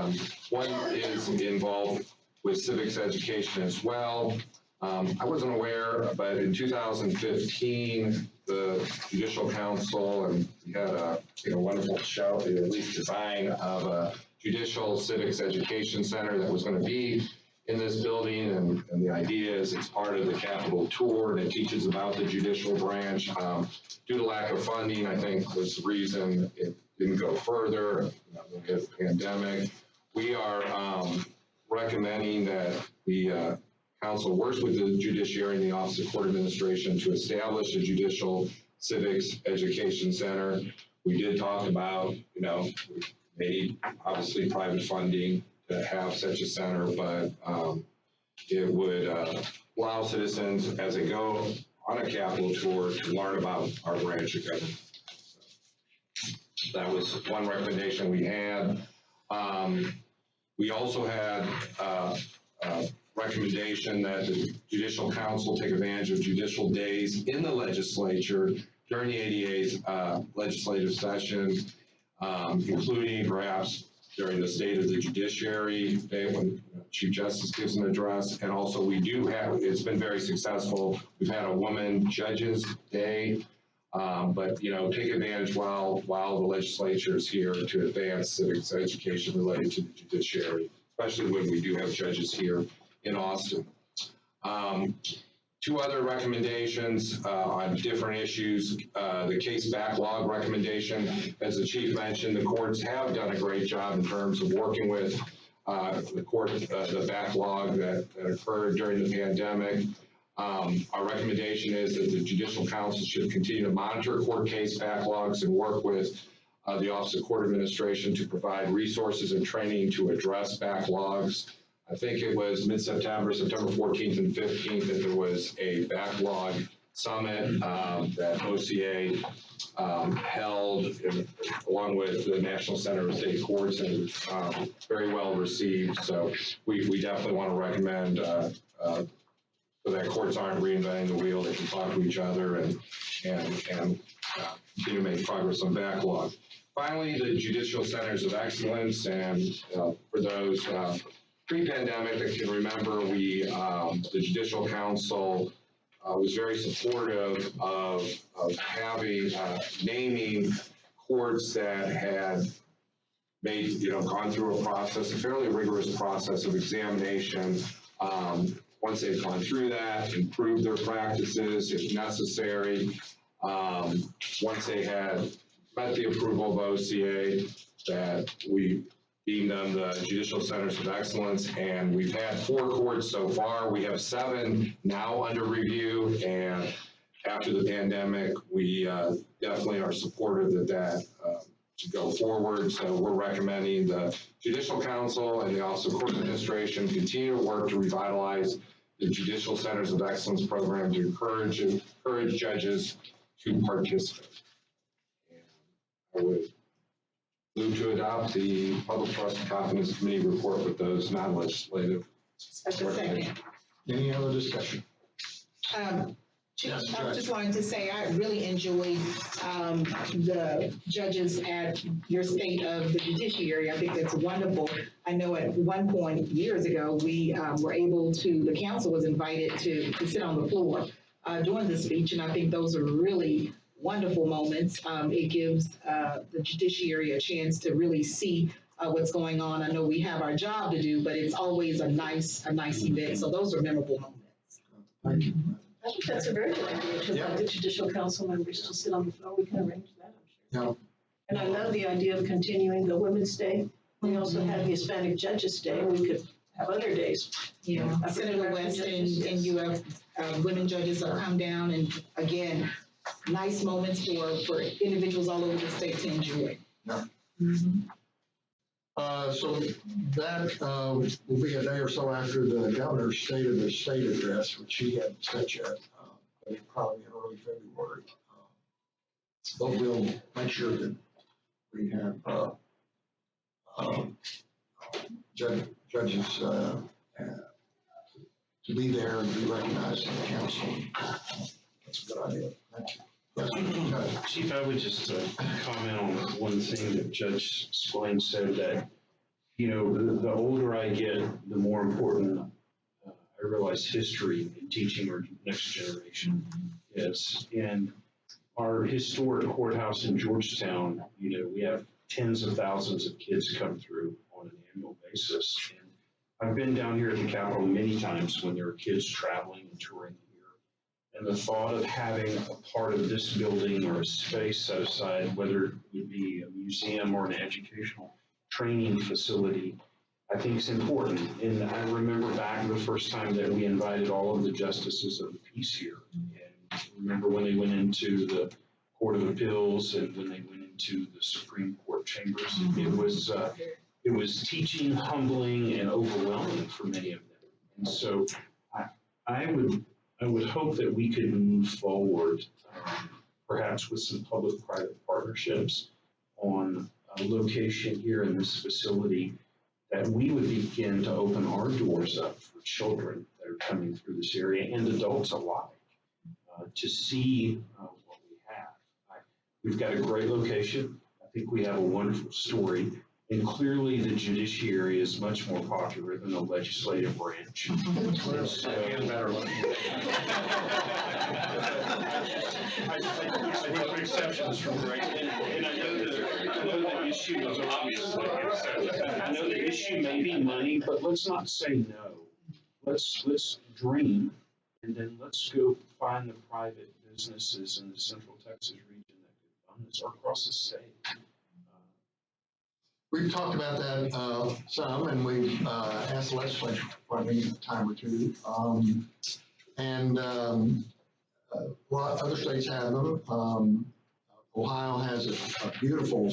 S11: One is involved with civics education as well. I wasn't aware, but in 2015, the Judicial Council, and we had a wonderful show, at least design of a Judicial Civics Education Center that was going to be in this building, and the idea is it's part of the Capitol tour, and it teaches about the judicial branch. Due to lack of funding, I think was the reason it didn't go further with the pandemic. We are recommending that the council works with the judiciary and the Office of Court Administration to establish a Judicial Civics Education Center. We did talk about, maybe obviously private funding to have such a center, but it would allow citizens as they go on a Capitol tour to learn about our branch of government. That was one recommendation we had. We also had a recommendation that the Judicial Council take advantage of Judicial Days in the legislature during the 88th legislative session, including perhaps during the State of the Judiciary Day when Chief Justice gives an address. And also we do have, it's been very successful, we've had a Woman Judges Day, but take advantage while the legislature is here to advance civics education related to the judiciary, especially when we do have judges here in Austin. Two other recommendations on different issues. The case backlog recommendation, as the chief mentioned, the courts have done a great job in terms of working with the backlog that occurred during the pandemic. Our recommendation is that the Judicial Council should continue to monitor court case backlogs and work with the Office of Court Administration to provide resources and training to address backlogs. I think it was mid-September, September 14th and 15th, that there was a backlog summit that OCA held along with the National Center of State Courts, and it was very well received. So we definitely want to recommend so that courts aren't reinventing the wheel, they can talk to each other and continue to make progress on backlog. Finally, the Judicial Centers of Excellence, and for those pre-pandemic that can remember, the Judicial Council was very supportive of having, naming courts that had gone through a fairly rigorous process of examination. Once they've gone through that, improved their practices if necessary. Once they had met the approval of OCA, that we deemed them the Judicial Centers of Excellence, and we've had 4 courts so far. We have 7 now under review, and after the pandemic, we definitely are supportive that to go forward. So we're recommending the Judicial Council and the Office of Court Administration continue to work to revitalize the Judicial Centers of Excellence program to encourage judges to participate. And I would move to adopt the Public Trust and Confidence Committee report with those non-legislative.
S9: Second.
S1: Any other discussion?
S9: Chief,
S1: Yes,
S9: I
S1: Judge.
S9: just wanted to say I really enjoyed the judges at your State of the Judiciary. I think that's wonderful. I know at one point, years ago, we were able to, the council was invited to sit on the floor during the speech, and I think those are really wonderful moments. It gives the judiciary a chance to really see what's going on. I know we have our job to do, but it's always a nice event. So those are memorable moments.
S1: Thank you.
S9: I think that's a very good idea to
S1: Yeah.
S9: invite the judicial council members to sit on the floor. We can arrange that, I'm sure.
S1: Yeah.
S9: And I love the idea of continuing the Women's Day. We also have the Hispanic Judges Day. We could have other days.
S12: Yeah, Senator West and you have women judges that come down, and again, nice moments for individuals all over the state to enjoy.
S1: Yeah.
S12: Mhm.
S1: So that will be a day or so after the governor's State of the State address, which he hadn't said yet, but probably in early February. But we'll make sure that we have judges to be there and be recognized in the council. That's a good idea. Thank you. Yes,
S5: Chief, I would just comment on one thing that Judge Spillane said, that, you know, the older I get, the more important I realize history in teaching our next generation is. And our historic courthouse in Georgetown, you know, we have tens of thousands of kids come through on an annual basis. And I've been down here at the Capitol many times when there are kids traveling and touring here. And the thought of having a part of this building or a space set aside, whether it would be a museum or an educational training facility, I think is important. And I remember back the first time that we invited all of the justices of the peace here. And remember when they went into the Court of Appeals and when they went into the Supreme Court chambers, it was teaching, humbling, and overwhelming for many of them. And so I would hope that we could move forward, perhaps with some public-private partnerships on a location here in this facility, that we would begin to open our doors up for children that are coming through this area and adults alike to see what we have. We've got a great location. I think we have a wonderful story. And clearly the judiciary is much more popular than the legislative branch.
S3: And better looking.
S5: I look for exceptions from Greg, and I know the issue is obviously, I know the issue may be money, but let's not say no. Let's dream, and then let's go find the private businesses in the Central Texas region that could fund this, or across the state.
S1: We've talked about that some, and we've asked the legislature for a time or two. A lot of other states have them. Ohio has a beautiful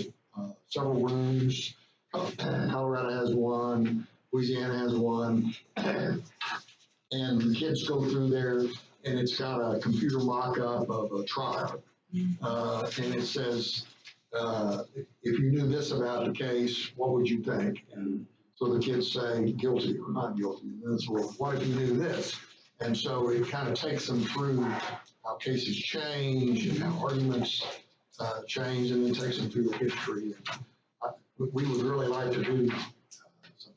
S1: several rooms. Colorado has one. Louisiana has one. And the kids go through there, and it's got a computer mock-up of a trial. And it says, if you knew this about the case, what would you think? And so the kids say guilty or not guilty. And then it's, well, what if you knew this? And so it kind of takes them through how cases change and how arguments change, and then takes them through the history. And we would really like to do something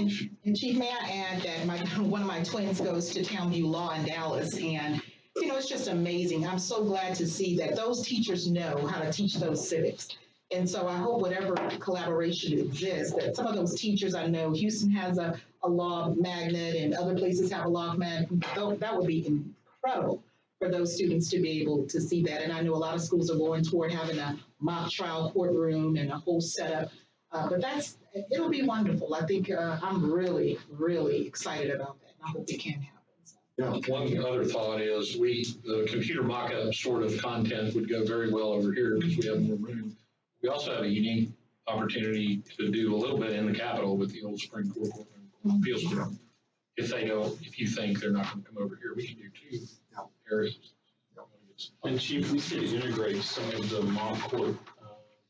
S1: here.
S12: And Chief, may I add that one of my twins goes to Townview Law in Dallas, and you know, it's just amazing. I'm so glad to see that those teachers know how to teach those civics. And so I hope whatever collaboration exists, that some of those teachers, I know Houston has a law magnet and other places have a law magnet. That would be incredible for those students to be able to see that. And I know a lot of schools are going toward having a mock trial courtroom and a whole setup. But it'll be wonderful. I think I'm really, really excited about that. And I hope it can happen.
S1: Yeah.
S13: One other thought is the computer mock-up sort of content would go very well over here because we have more room. We also have a unique opportunity to do a little bit in the Capitol with the old Supreme Court appeals court. If you think they're not going to come over here, we can do two areas.
S5: And Chief, we could integrate some of the mock court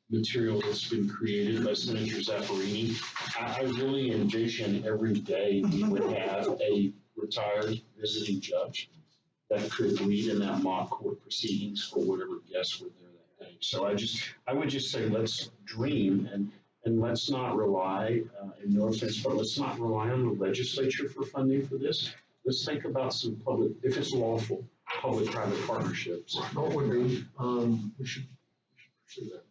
S5: material that's been created by Senator Zaffarini. I really envision every day we would have a retired visiting judge that could lead in that mock court proceedings for whatever guests were there that day. So I would just say, let's dream and let's not rely, and no offense, but let's not rely on the legislature for funding for this. Let's think about some public, if it's lawful, public-private partnerships.
S1: What would be, we should pursue that.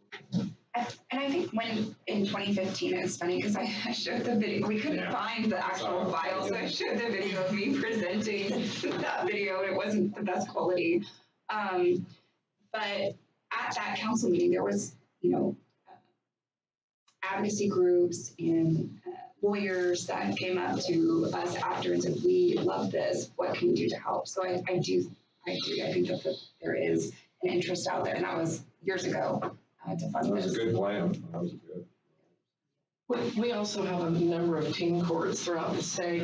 S6: And I think when, in 2015, it's funny because I showed the video, we couldn't find the actual file, so I showed the video of me presenting that video. It wasn't the best quality. But at that council meeting, there was, advocacy groups and lawyers that came up to us after and said, we love this, what can we do to help? So I agree. I think that there is an interest out there, and that was years ago to fund this.
S11: That was a good plan. That was good.
S9: We also have a number of teen courts throughout the state,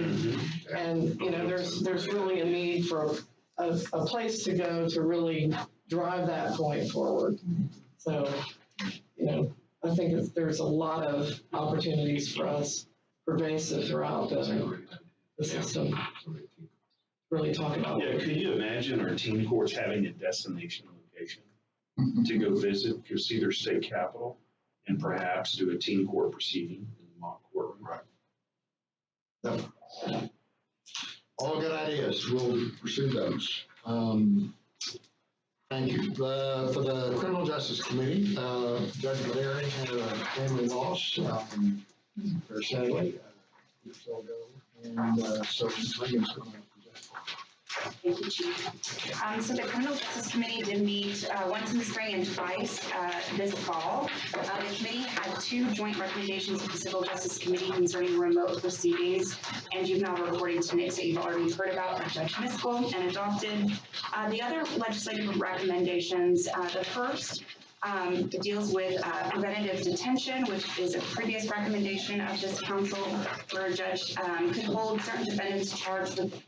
S9: and there's really a need for a place to go to really drive that point forward. So, I think there's a lot of opportunities for us pervasive throughout the system. Really talk about.
S5: Yeah, could you imagine our teen courts having a destination location to go visit, go see their state capital, and perhaps do a teen court proceeding in the mock courtroom?
S1: Right. Yep. All good ideas. We'll pursue those. Thank you. For the Criminal Justice Committee, Judge Valeri had a family loss, very sadly. And so Ms. Wiggins is going to present.
S6: Thank you, Chief. So the Criminal Justice Committee did meet once in the spring and twice this fall. The committee had two joint recommendations with the Civil Justice Committee concerning remote proceedings and juvenile reporting to NICS that you've already heard about by Judge Miskell and adopted. The other legislative recommendations, the first deals with preventative detention, which is a previous recommendation of this council, where a judge could hold certain defendants charged with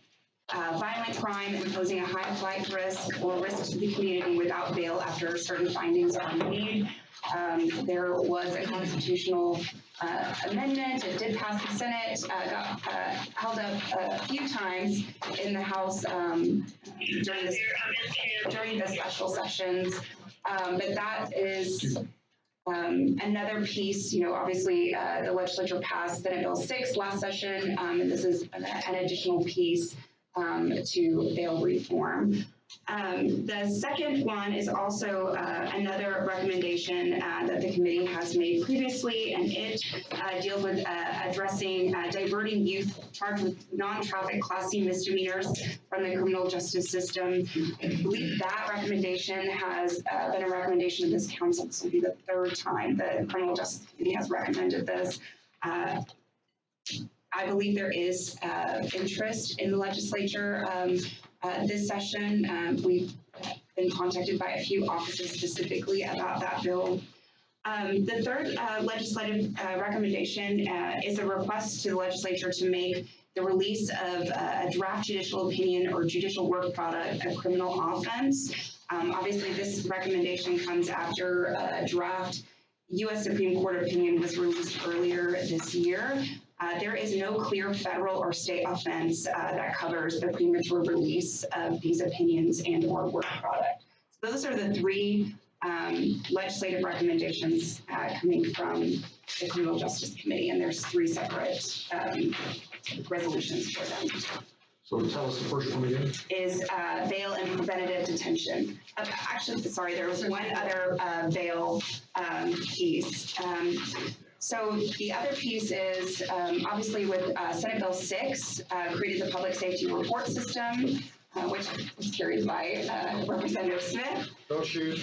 S6: violent crime, imposing a high flight risk or risk to the community without bail after certain findings are made. There was a constitutional amendment. It did pass the Senate, got held up a few times in the House during the special sessions. But that is another piece. Obviously the legislature passed Senate Bill 6 last session, and this is an additional piece to bail reform. The second one is also another recommendation that the committee has made previously, and it deals with addressing diverting youth charged with non-traffic Class C misdemeanors from the criminal justice system. I believe that recommendation has been a recommendation of this council. This will be the third time the Criminal Justice Committee has recommended this. I believe there is interest in the legislature this session. We've been contacted by a few offices specifically about that bill. The third legislative recommendation is a request to the legislature to make the release of a draft judicial opinion or judicial work product a criminal offense. Obviously, this recommendation comes after a draft U.S. Supreme Court opinion was released earlier this year. There is no clear federal or state offense that covers the premature release of these opinions and or work product. So those are the three legislative recommendations coming from the Criminal Justice Committee, and there's three separate resolutions for them.
S1: So tell us the first one again.
S6: Is bail and preventative detention. Actually, sorry, there was one other bail piece. So the other piece is obviously with Senate Bill 6 created the public safety report system, which was carried by Representative Smith.
S1: Don't shoot.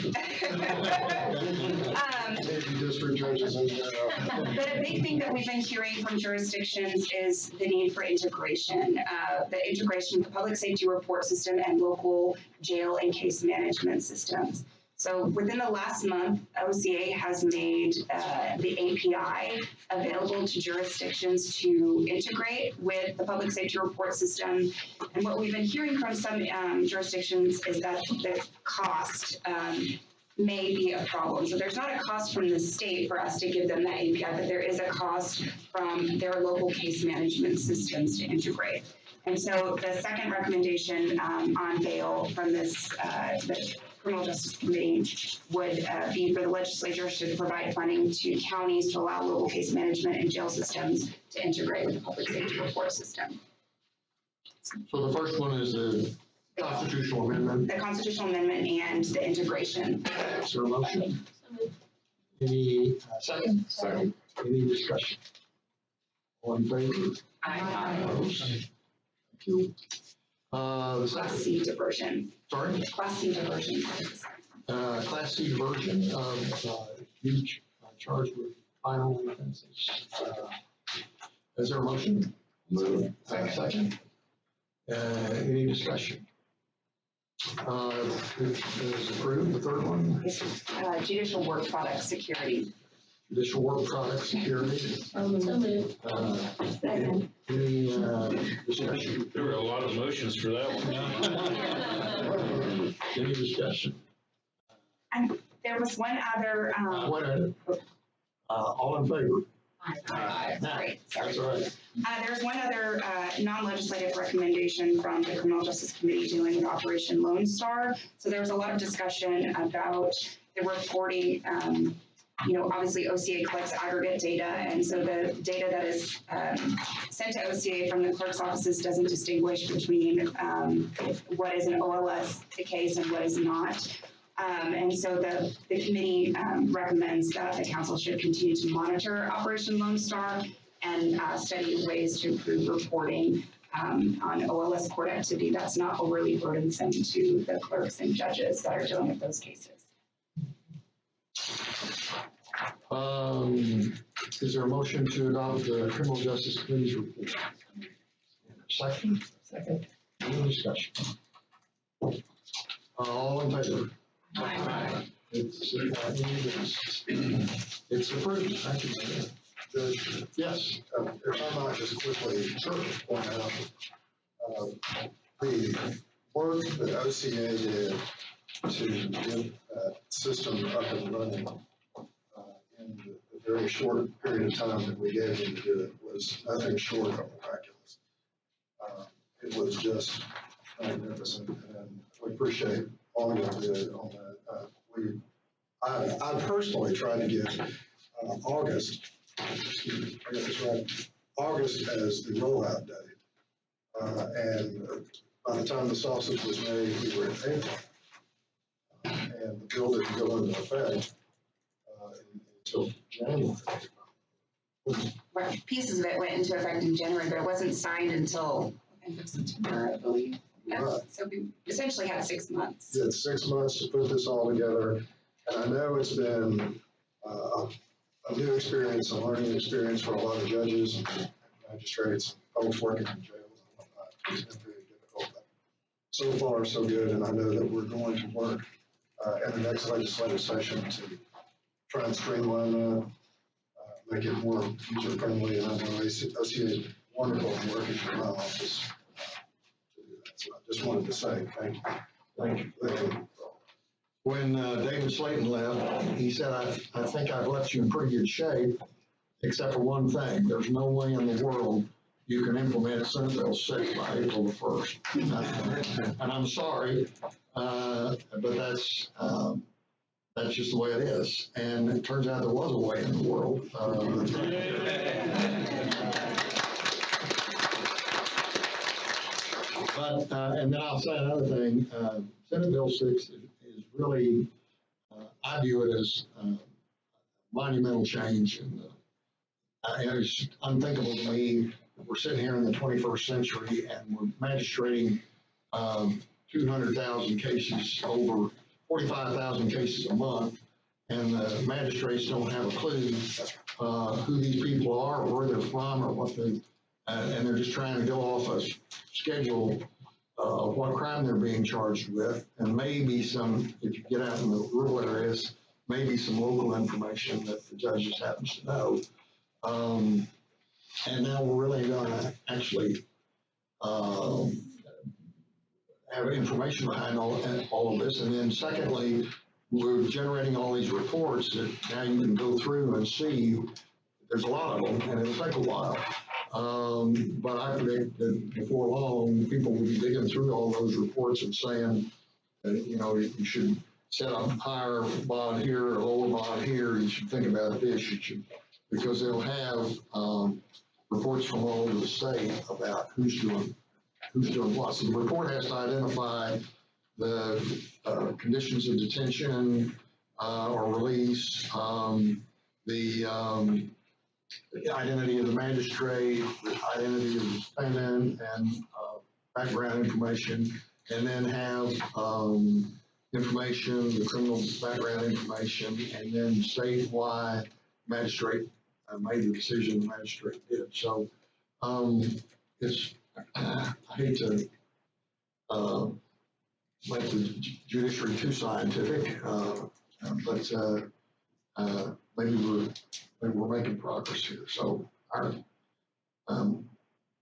S1: District judges in general.
S6: But a big thing that we've been hearing from jurisdictions is the need for integration, the integration of the public safety report system and local jail and case management systems. So within the last month, OCA has made the API available to jurisdictions to integrate with the public safety report system. And what we've been hearing from some jurisdictions is that the cost may be a problem. So there's not a cost from the state for us to give them that API, but there is a cost from their local case management systems to integrate. And so the second recommendation on bail from this the Criminal Justice Committee would be for the legislature to provide funding to counties to allow local case management and jail systems to integrate with the public safety report system.
S1: So the first one is the constitutional amendment.
S6: The constitutional amendment and the integration.
S1: Is there a motion? Any second?
S11: Second.
S1: Any discussion? All in favor?
S6: Aye.
S1: Opposed? Thank you. The
S6: Class
S1: second,
S6: C diversion.
S1: sorry,
S6: Class C diversion.
S1: Class C diversion of huge charged with final offenses. Is there a motion?
S11: Move.
S1: Second. Any discussion? Is approved. The third one,
S6: Judicial work product security.
S1: judicial work product security.
S2: So moved.
S1: Any discussion?
S13: There were a lot of motions for that one.
S1: Any discussion?
S6: And there was one other,
S1: Wait a minute. All in favor?
S6: Aye. Great, sorry.
S1: That's all right.
S6: There's one other non-legislative recommendation from the Criminal Justice Committee dealing with Operation Lone Star. So there was a lot of discussion about the reporting. Obviously OCA collects aggregate data, and so the data that is sent to OCA from the clerk's offices doesn't distinguish between what is an OLS case and what is not. And so the committee recommends that the council should continue to monitor Operation Lone Star and study ways to improve reporting on OLS court activity that's not overly burdensome to the clerks and judges that are dealing with those cases.
S1: Is there a motion to adopt the Criminal Justice Committee's report? Second? Second. Any discussion? All in favor?
S6: Aye.
S1: It's approved. Thank you.
S10: Judge,
S1: Yes.
S10: if I might just quickly point out, the work that OCA did to get that system up and running in the very short period of time that we gave them to do it was nothing short of miraculous. It was just magnificent, and we appreciate all you did on that. I personally tried to get August, excuse me, I got this right, August as the rollout date. And by the time the sausage was made, we were in April. And the bill didn't go into effect until January.
S6: Right, pieces of it went into effect in January, but it wasn't signed until September, I believe.
S10: Right.
S6: So we essentially had 6 months.
S10: We had 6 months to put this all together. And I know it's been a new experience, a learning experience for a lot of judges and magistrates, folks working in jails and whatnot. It's been very difficult. But so far, so good. And I know that we're going to work in the next legislative session to try and streamline that, make it more user friendly. And I know OCA is wonderful in working in my office to do that. So I just wanted to say thank you.
S1: Thank you. When David Slayton left, he said, I think I've left you in pretty good shape, except for one thing. There's no way in the world you can implement Senate Bill 6 by April the 1st. And I'm sorry, but that's just the way it is. And it turns out there was a way in the world. But, and then I'll say another thing, Senate Bill 6 is really, I view it as monumental change. And it's unthinkable to me that we're sitting here in the 21st century and we're magistrating 200,000 cases, over 45,000 cases a month, and the magistrates don't have a clue who these people are or where they're from or what they, and they're just trying to go off a schedule what crime they're being charged with, and maybe some, if you get out in the rural areas, maybe some local information that the judges happen to know. And now we're really gonna actually have information behind all of this. And then secondly, we're generating all these reports that now you can go through and see. There's a lot of them, and it'll take a while. But I predict that before long, people will be digging through all those reports and saying, you know, you should set a higher bond here, a lower bond here. You should think about this. You should, because they'll have reports from all over the state about who's doing what. So the report has to identify the conditions of detention or release, the identity of the magistrate, the identity of the defendant, and background information, and then have information, the criminal background information, and then state why magistrate made the decision the magistrate did. So it's, I hate to make the judiciary too scientific, but maybe we're making progress here. So our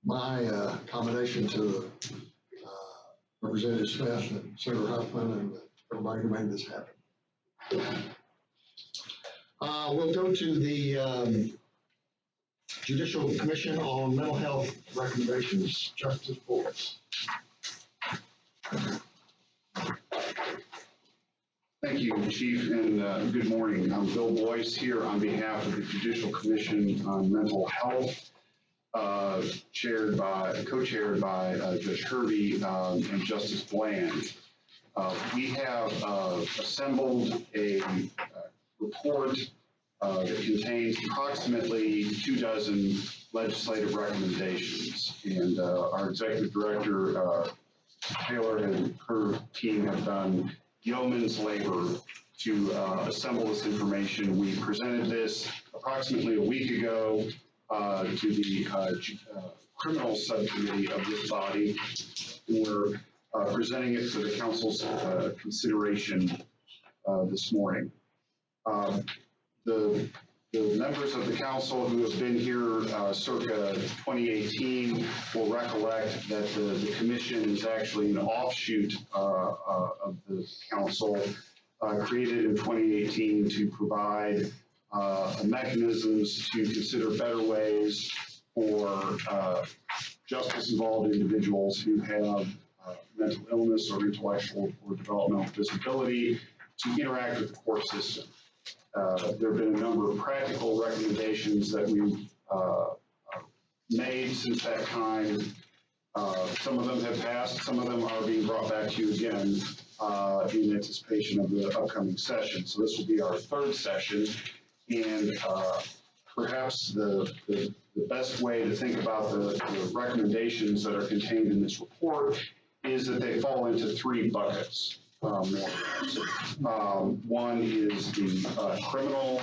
S1: my commendation to Representative Smith and Senator Huffman and everybody who made this happen. We'll go to the Judicial Commission on Mental Health recommendations. Justice Boyce.
S14: Thank you, Chief, and good morning. I'm Bill Boyce here on behalf of the Judicial Commission on Mental Health, co-chaired by Judge Hervey and Justice Bland. We have assembled a report that contains approximately 24 legislative recommendations, and our Executive Director, Taylor, and her team have done yeoman's labor to assemble this information. We presented this approximately a week ago to the criminal subcommittee of this body, and we're presenting it for the council's consideration this morning. The members of the council who have been here circa 2018 will recollect that the commission is actually an offshoot of the council, created in 2018 to provide mechanisms to consider better ways for justice-involved individuals who have mental illness or intellectual or developmental disability to interact with the court system. There have been a number of practical recommendations that we've made since that time. Some of them have passed, some of them are being brought back to you again in anticipation of the upcoming session. So this will be our third session, and perhaps the best way to think about the recommendations that are contained in this report is that they fall into three buckets. One is the criminal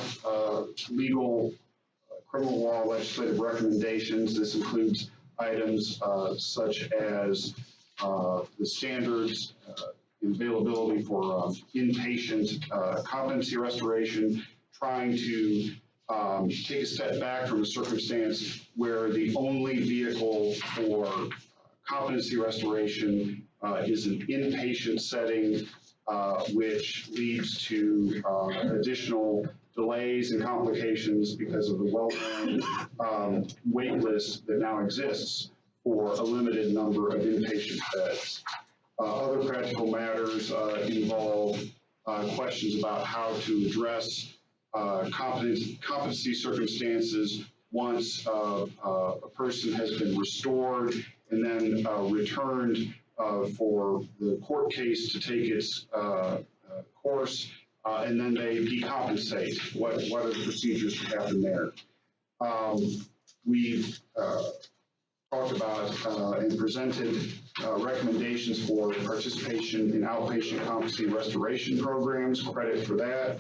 S14: law legislative recommendations. This includes items such as the standards, availability for inpatient competency restoration, trying to take a step back from a circumstance where the only vehicle for competency restoration is an inpatient setting, which leads to additional delays and complications because of the well-known wait list that now exists for a limited number of inpatient beds. Other practical matters involve questions about how to address competency circumstances once a person has been restored and then returned for the court case to take its course, and then they decompensate. What are the procedures to happen there? We've talked about and presented recommendations for participation in outpatient competency restoration programs, credit for that.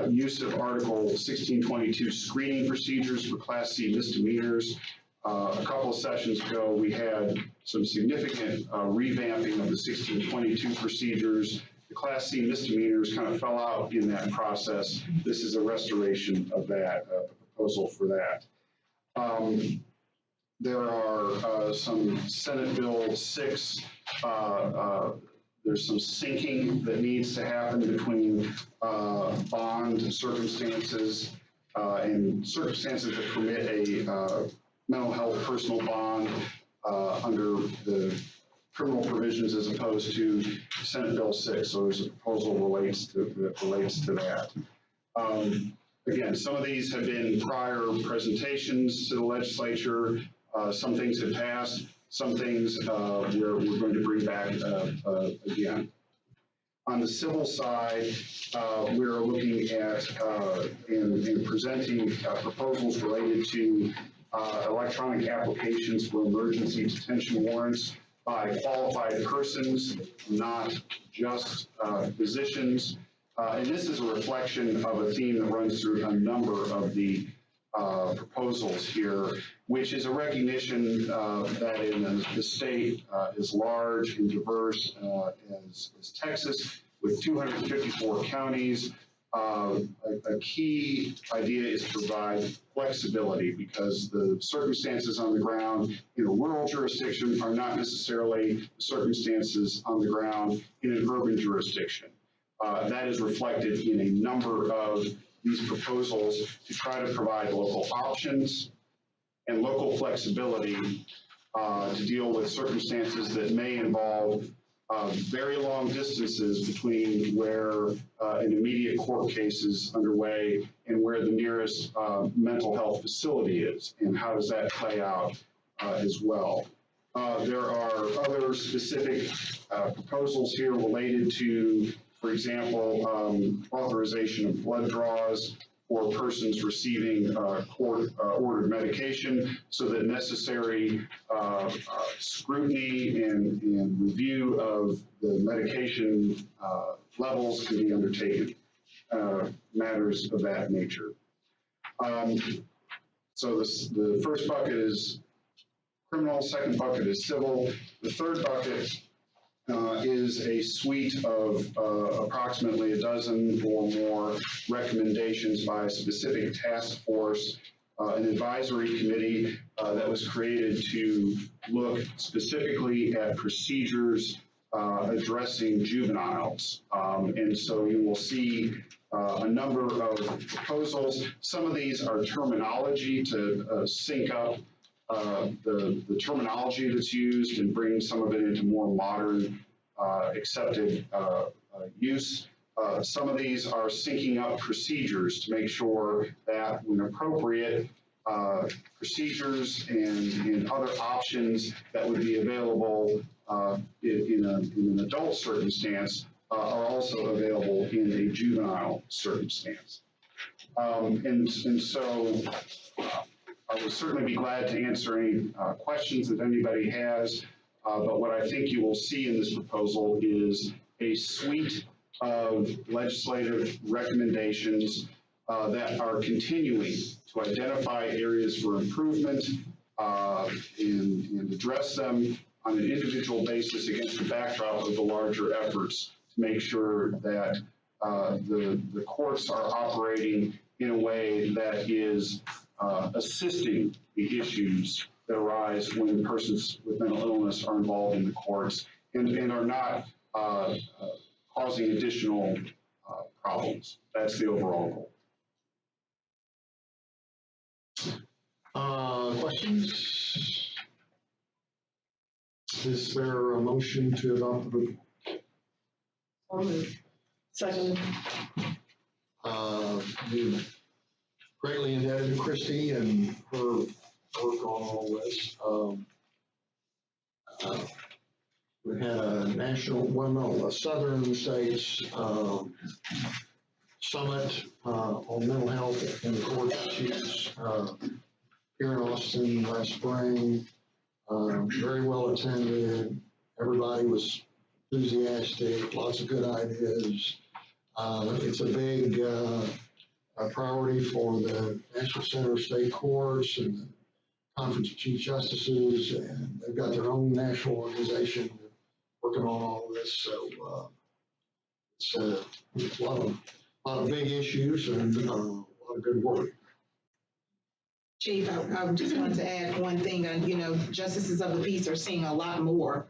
S14: Use of Article 1622 screening procedures for Class C misdemeanors, A couple of sessions ago, we had some significant revamping of the 1622 procedures. The Class C misdemeanors kind of fell out in that process. This is a restoration of that, a proposal for that. There are some Senate Bill 6. There's some syncing that needs to happen between bond circumstances and circumstances that permit a mental health personal bond under the criminal provisions as opposed to Senate Bill 6. So there's a proposal that relates to that. Again, some of these have been prior presentations to the legislature. Some things have passed. Some things we're going to bring back again. On the civil side, we're looking at and presenting proposals related to electronic applications for emergency detention warrants by qualified persons, not just physicians. And this is a reflection of a theme that runs through a number of the proposals here, which is a recognition that in the state as large and diverse as Texas, with 254 counties, a key idea is to provide flexibility because the circumstances on the ground in a rural jurisdiction are not necessarily the circumstances on the ground in an urban jurisdiction. That is reflected in a number of these proposals to try to provide local options and local flexibility to deal with circumstances that may involve very long distances between where an immediate court case is underway and where the nearest mental health facility is, and how does that play out as well. There are other specific proposals here related to, for example, authorization of blood draws for persons receiving court-ordered medication so that necessary scrutiny and review of the medication levels can be undertaken, matters of that nature. So the first bucket is criminal, second bucket is civil. The third bucket is a suite of approximately a dozen or more recommendations by a specific task force, an advisory committee that was created to look specifically at procedures addressing juveniles. And so you will see a number of proposals. Some of these are terminology to sync up the terminology that's used and bring some of it into more modern accepted use. Some of these are syncing up procedures to make sure that when appropriate, procedures and other options that would be available in an adult circumstance are also available in a juvenile circumstance. And so I would certainly be glad to answer any questions that anybody has, but what I think you will see in this proposal is a suite of legislative recommendations that are continuing to identify areas for improvement and address them on an individual basis against the backdrop of the larger efforts to make sure that the courts are operating in a way that is assisting the issues that arise when persons with mental illness are involved in the courts and are not causing additional problems. That's the overall
S1: goal. Questions? Is there a motion to adopt the report?
S9: Second.
S1: We greatly indebted to Christy and her work on all this. We had a national, well, no, a Southern States summit on mental health and court issues here in Austin last spring. Very well attended. Everybody was enthusiastic, lots of good ideas. It's a big priority for the National Center of State Courts and the Conference of Chief Justices, and they've got their own national organization working on all of this. So it's a lot of big issues and a lot of good work.
S12: Chief, I just wanted to add one thing. Justices of the peace are seeing a lot more.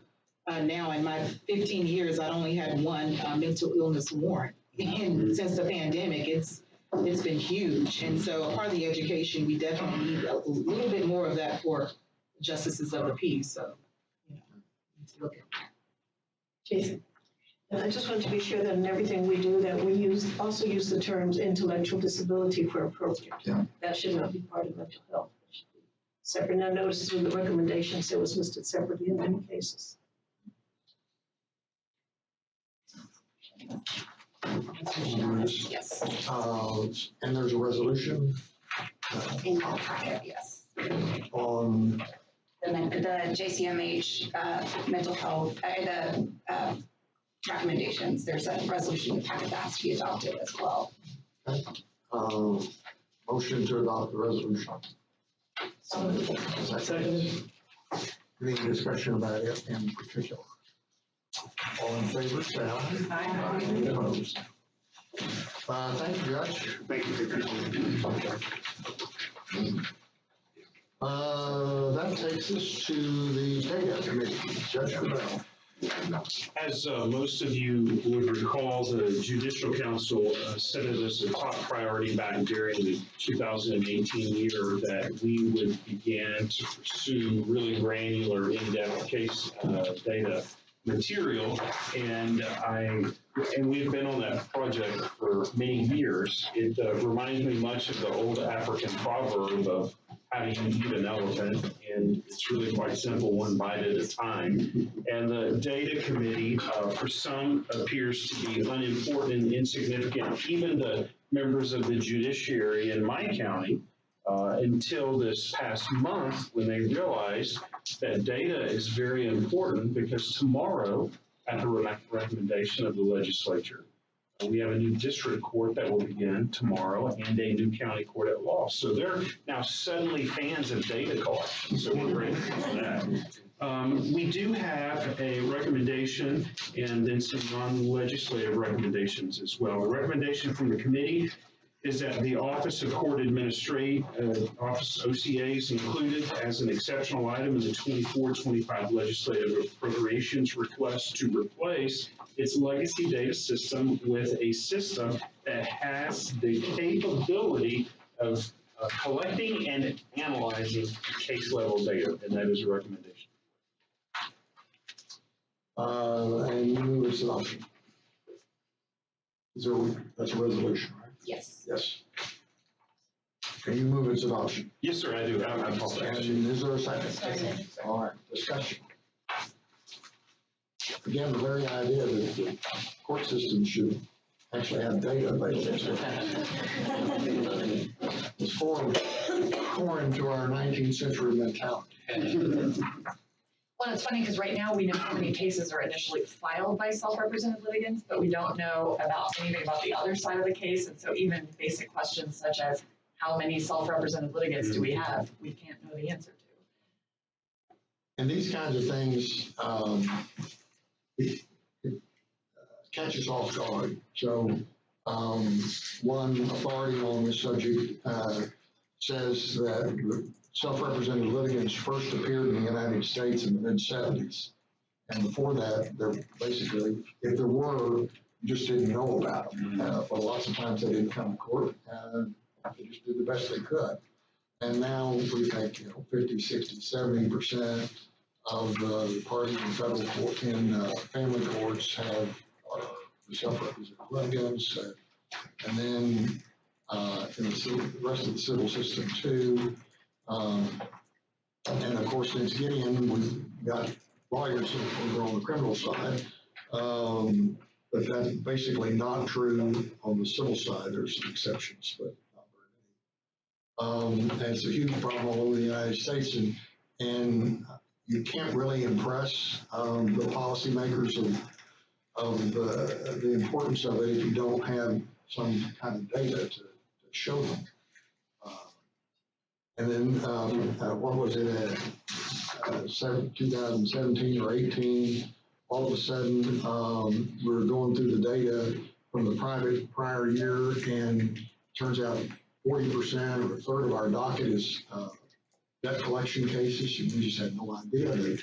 S12: Now, in my 15 years, I only had one mental illness warrant. And since the pandemic, it's been huge. And so a part of the education, we definitely need a little bit more of that for justices of the peace. So, need to look at that.
S9: Jason? And I just want to be sure that in everything we do, that we also use the terms intellectual disability for appropriate.
S1: Yeah.
S9: That should not be part of mental health. It should be separate. Now, notice with the recommendations, it was listed separately in many cases.
S6: Yes.
S1: And there's a resolution
S6: In your packet, yes.
S1: on,
S6: The JCMH mental health, the recommendations, there's a resolution in the packet that has to be adopted as well.
S1: motion to adopt the resolution. Second. Any discussion about it in particular? All in favor, say aye.
S6: Aye.
S1: Any opposed? Thank you, Judge.
S14: Thank you.
S1: That takes us to the data committee. Judge Juvenile.
S5: As most of you would recall, the Judicial Council set it as a top priority back during the 2018 year that we would begin to pursue really granular, in-depth case data material, and we've been on that project for many years. It reminds me much of the old African proverb of how do you eat an elephant, and it's really quite simple, one bite at a time. And the data committee, for some, appears to be unimportant and insignificant, even the members of the judiciary in my county, until this past month when they realized that data is very important, because tomorrow, at the recommendation of the legislature, we have a new district court that will begin tomorrow and a new county court at law. So they're now suddenly fans of data collection, so we're grateful for that. We do have a recommendation and then some non-legislative recommendations as well. The recommendation from the committee is that the Office of Court Administrator, Office OCA is included as an exceptional item in the 24-25 legislative appropriations request to replace its legacy data system with a system that has the capability of collecting and analyzing case level data, and that is a recommendation.
S1: And you move its adoption. That's a resolution, right?
S6: Yes.
S1: Yes. Can you move its adoption?
S5: Yes, sir, I do. I apologize.
S1: And is there a second?
S2: Second.
S1: All right, discussion. Again, the very idea that the court system should actually have data available. It's foreign to our 19th century mentality.
S8: Well, it's funny because right now we know how many cases are initially filed by self-represented litigants, but we don't know anything about the other side of the case. And so even basic questions such as how many self-represented litigants do we have, we can't know the answer to.
S1: And these kinds of things it catch us off guard. So one authority on this subject says that self-represented litigants first appeared in the United States in the mid-70s. And before that, there basically, if there were, you just didn't know about them. But lots of times they didn't come to court, and they just did the best they could. And now we think, 50, 60, 70% of the parties in federal court, in family courts have self-represented litigants. And then in the rest of the civil system too. And of course, since Gideon, we've got lawyers over on the criminal side, but that's basically not true on the civil side. There's some exceptions, but not very many. And it's a huge problem all over the United States, and you can't really impress the policymakers of the importance of it if you don't have some kind of data to show them. And then, what was it, 2017 or 18, all of a sudden, we're going through the data from the private prior year, and turns out 40% or a third of our docket is debt collection cases, and we just had no idea that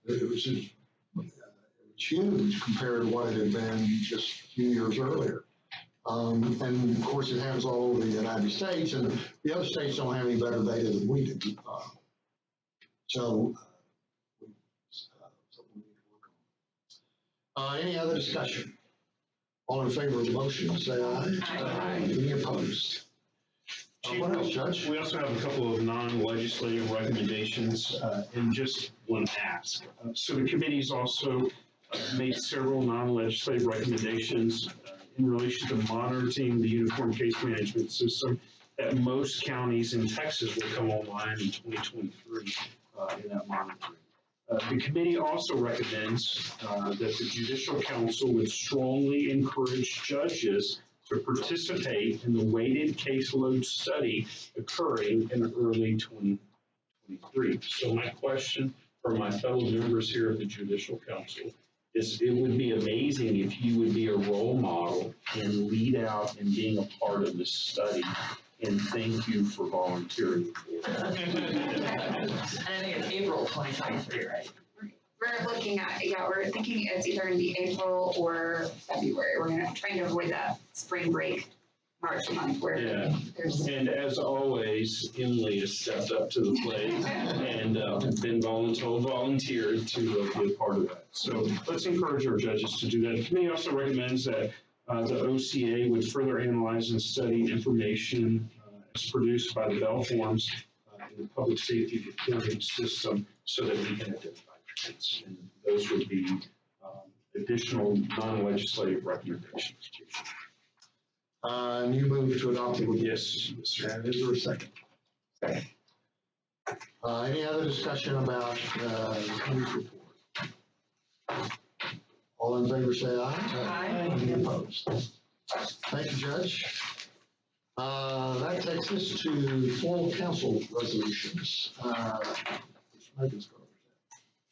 S1: it was just huge compared to what it had been just a few years earlier. And of course, it happens all over the United States, and the other states don't have any better data than we do. So we need to work on. Any other discussion? All in favor of the motion, say aye.
S8: Aye.
S1: Any opposed? What else, Judge?
S5: We also have a couple of non-legislative recommendations and just one ask. So the committee's also made several non-legislative recommendations in relation to monitoring the uniform case management system that most counties in Texas will come online in 2023 in that monitoring. The committee also recommends that the Judicial Council would strongly encourage judges to participate in the weighted caseload study occurring in early 2023. So my question for my fellow members here of the Judicial Council is, it would be amazing if you would be a role model and lead out and being a part of this study. And thank you for volunteering for it.
S8: And I think it's April 2023, right?
S6: We're looking at, we're thinking it's either going to be April or February. We're trying to avoid that spring break March month where there's.
S5: And as always, Emily has stepped up to the plate and been volunteered to be a part of that. So let's encourage our judges to do that. The committee also recommends that the OCA would further analyze and study information as produced by the Bell forms in the public safety reporting system so that we can identify trends. And those would be additional non-legislative recommendations.
S1: And you move to adopt the.
S5: Yes, sir.
S1: And is there a second? Second. Any other discussion about the committee's report? All in favor, say aye.
S8: Aye.
S1: Any opposed? Thank you, Judge. That takes us to full council resolutions. Megan's going.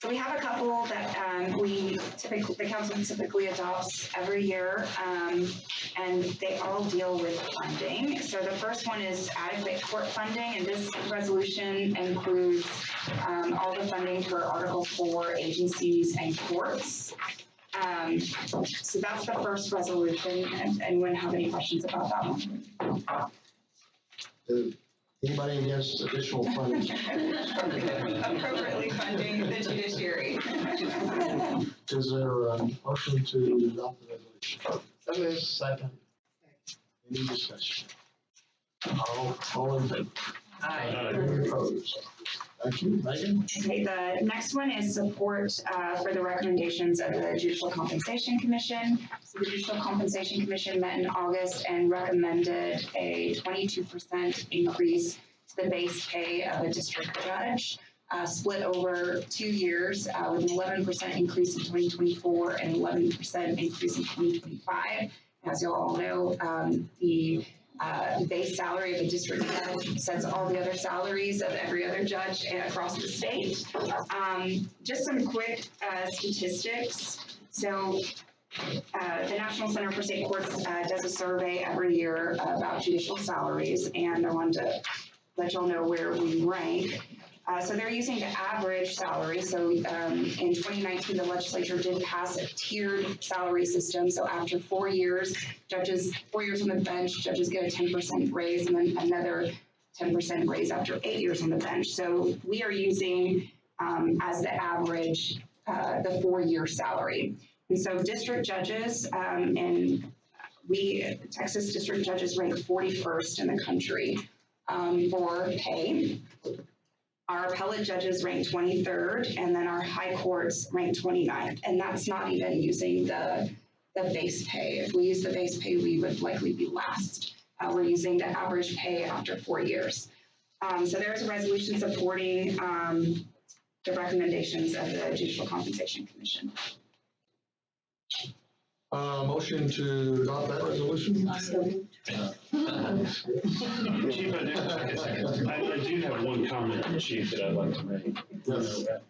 S6: So we have a couple that the council typically adopts every year, and they all deal with funding. So the first one is adequate court funding, and this resolution includes all the funding for Article 4 agencies and courts. So that's the first resolution, and anyone have any questions about that one?
S1: Anybody against additional funding?
S6: Appropriately funding the judiciary.
S1: Is there a motion to adopt the resolution? Second. Any discussion? All in favor?
S8: Aye.
S1: Any opposed? Thank you. Megan?
S6: Okay, the next one is support for the recommendations of the Judicial Compensation Commission. So the Judicial Compensation Commission met in August and recommended a 22% increase to the base pay of a district judge, split over 2 years with an 11% increase in 2024 and 11% increase in 2025. As you all know, the base salary of a district judge sets all the other salaries of every other judge across the state. Just some quick statistics. So the National Center for State Courts does a survey every year about judicial salaries, and I wanted to let y'all know where we rank. So they're using the average salary. So in 2019, the legislature did pass a tiered salary system. So after 4 years, 4 years on the bench, judges get a 10% raise, and then another 10% raise after 8 years on the bench. So we are using as the average the 4-year salary. And so district judges, Texas district judges rank 41st in the country for pay. Our appellate judges rank 23rd, and then our high courts rank 29th. And that's not even using the base pay. If we use the base pay, we would likely be last. We're using the average pay after 4 years. So there's a resolution supporting the recommendations of the Judicial Compensation Commission.
S1: Motion to adopt that resolution?
S5: Chief, I do have one comment, Chief, that I'd like to make.
S1: Yes.
S5: You know,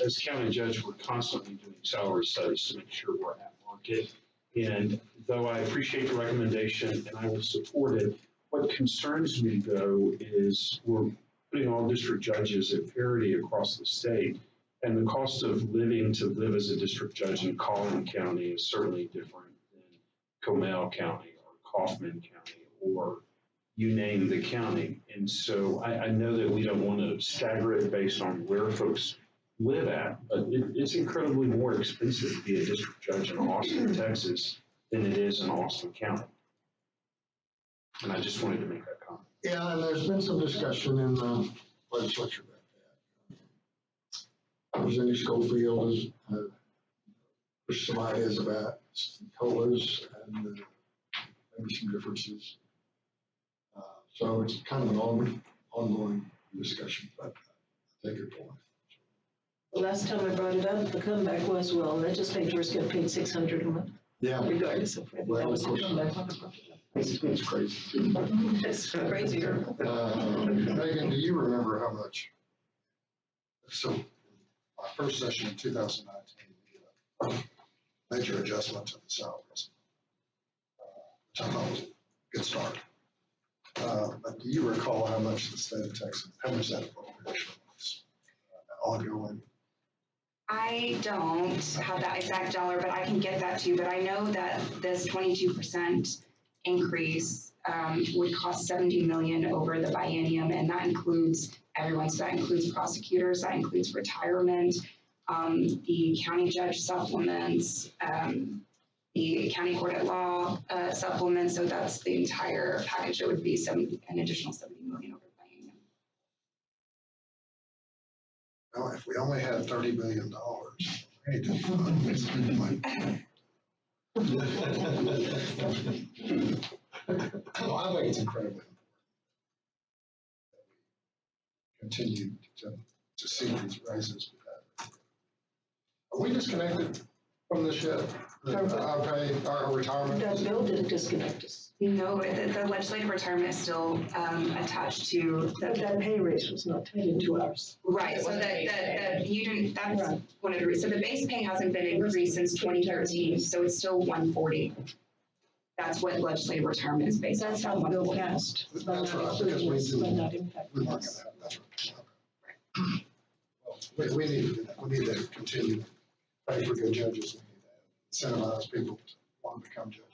S5: as county judge, we're constantly doing salary studies to make sure we're at market. And though I appreciate the recommendation and I will support it, what concerns me though is we're putting all district judges at parity across the state. And the cost of living to live as a district judge in Collin County is certainly different than Comal County or Kaufman County or you name the county. And so I know that we don't want to stagger it based on where folks live at, but it's incredibly more expensive to be a district judge in Austin, Texas than it is in Austin County. And I just wanted to make that comment.
S1: Yeah, and there's been some discussion in the legislature about that. Representative Schofield has pushed some ideas about COLAs and maybe some differences. So it's kind of an ongoing discussion, but I take your point.
S9: The last time I brought it up, the comeback was, well, legislators get paid $600 a month.
S1: Yeah.
S9: Regardless of whether that was the comeback.
S1: It's crazy.
S9: It's crazier.
S1: Megan, do you remember how much? So, my first session in 2019, major adjustment to the salaries, which I thought was a good start. But do you recall how much the state of Texas, how much that appropriation was ongoing?
S6: I don't have that exact dollar, but I can get that to you. But I know that this 22% increase would cost $70 million over the biennium, and that includes everyone. So that includes prosecutors, that includes retirement, the county judge supplements, the county court at law supplements. So that's the entire package. It would be an additional $70 million over the biennium.
S1: Well, if we only had $30 billion, we need to spend money. Well, I think it's incredibly important that we continue to see these raises. Are we disconnected from this yet? Our pay, our retirement?
S9: That bill didn't disconnect us.
S6: No, the legislative retirement is still attached to
S9: That pay raise was not tied into ours.
S6: right. So that you didn't. That's right. One of the reasons. So the base pay hasn't been increased since 2013. So it's still 140. That's what legislative retirement is based on.
S9: That's how the bill passed.
S1: That's right, because we do.
S9: But not impacting us.
S1: That's right. Well, we need to continue to pay for good judges. We need to incentivize people to want to become judges.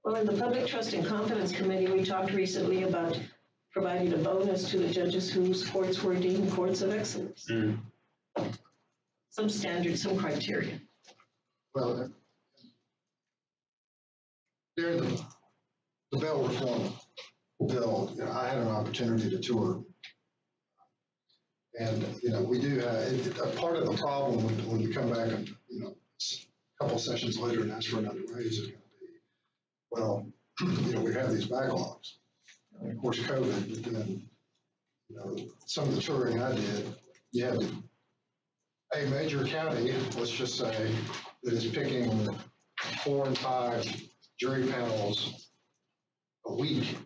S9: Well, in the Public Trust and Confidence Committee, we talked recently about providing a bonus to the judges whose courts were deemed courts of excellence. Some standards, some criteria.
S1: Well, during the bail reform bill, I had an opportunity to tour. And, we do have, a part of the problem when you come back and, a couple sessions later and ask for another raise is going to be, well, we have these backlogs. And of course, COVID, but then, some of the touring I did, you have a major county, let's just say, that is picking 4 and 5 jury panels a week